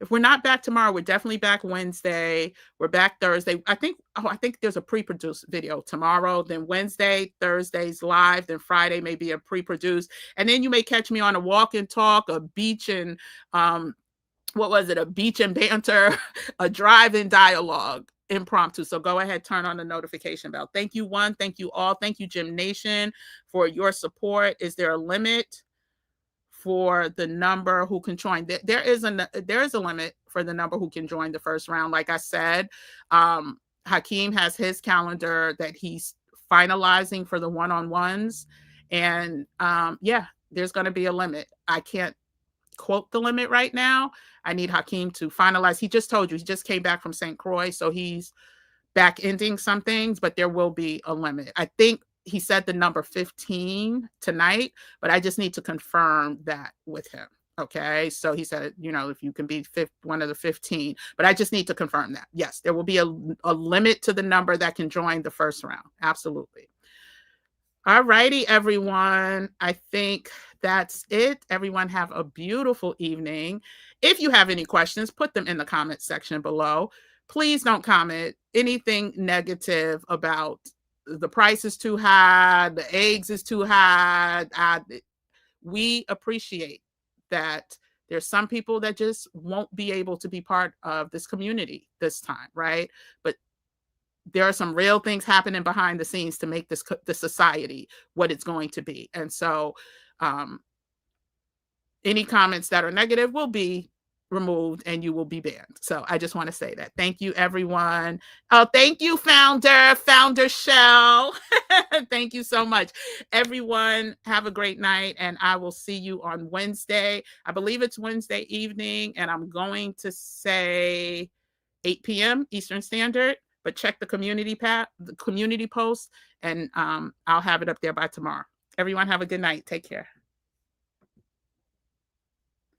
If we're not back tomorrow, we're definitely back Wednesday. We're back Thursday. I think there's a pre-produced video tomorrow. Then Wednesday, Thursday's live. Then Friday may be a pre-produced. And then you may catch me on a walk and talk, a beach and what was it? A beach and banter, a drive-in dialogue, impromptu. So go ahead, turn on the notification bell. Thank you, one. Thank you all. Thank you, Gym Nation, for your support. Is there a limit for the number who can join? There is a limit for the number who can join the first round. Like I said, Hakeem has his calendar that he's finalizing for the one-on-ones. And yeah, there's going to be a limit. I can't quote the limit right now. I need Hakeem to finalize. He just told you, he just came back from St. Croix, so he's back ending some things, but there will be a limit. I think he said the number 15 tonight, but I just need to confirm that with him. Okay, so he said, if you can be one of the 15, but I just need to confirm that. Yes, there will be a limit to the number that can join the first round. Absolutely. All righty, everyone. I think that's it. Everyone have a beautiful evening. If you have any questions, put them in the comment section below. Please don't comment anything negative about the price is too high, the eggs is too high. We appreciate that there's some people that just won't be able to be part of this community this time, right? But there are some real things happening behind the scenes to make the society what it's going to be. And so any comments that are negative will be removed and you will be banned. So I just want to say that. Thank you, everyone. Oh, thank you, Founder Shell. Thank you so much. Everyone, have a great night, and I will see you on Wednesday. I believe it's Wednesday evening, and I'm going to say 8 p.m. Eastern Standard. But check the community post, and I'll have it up there by tomorrow. Everyone have a good night. Take care.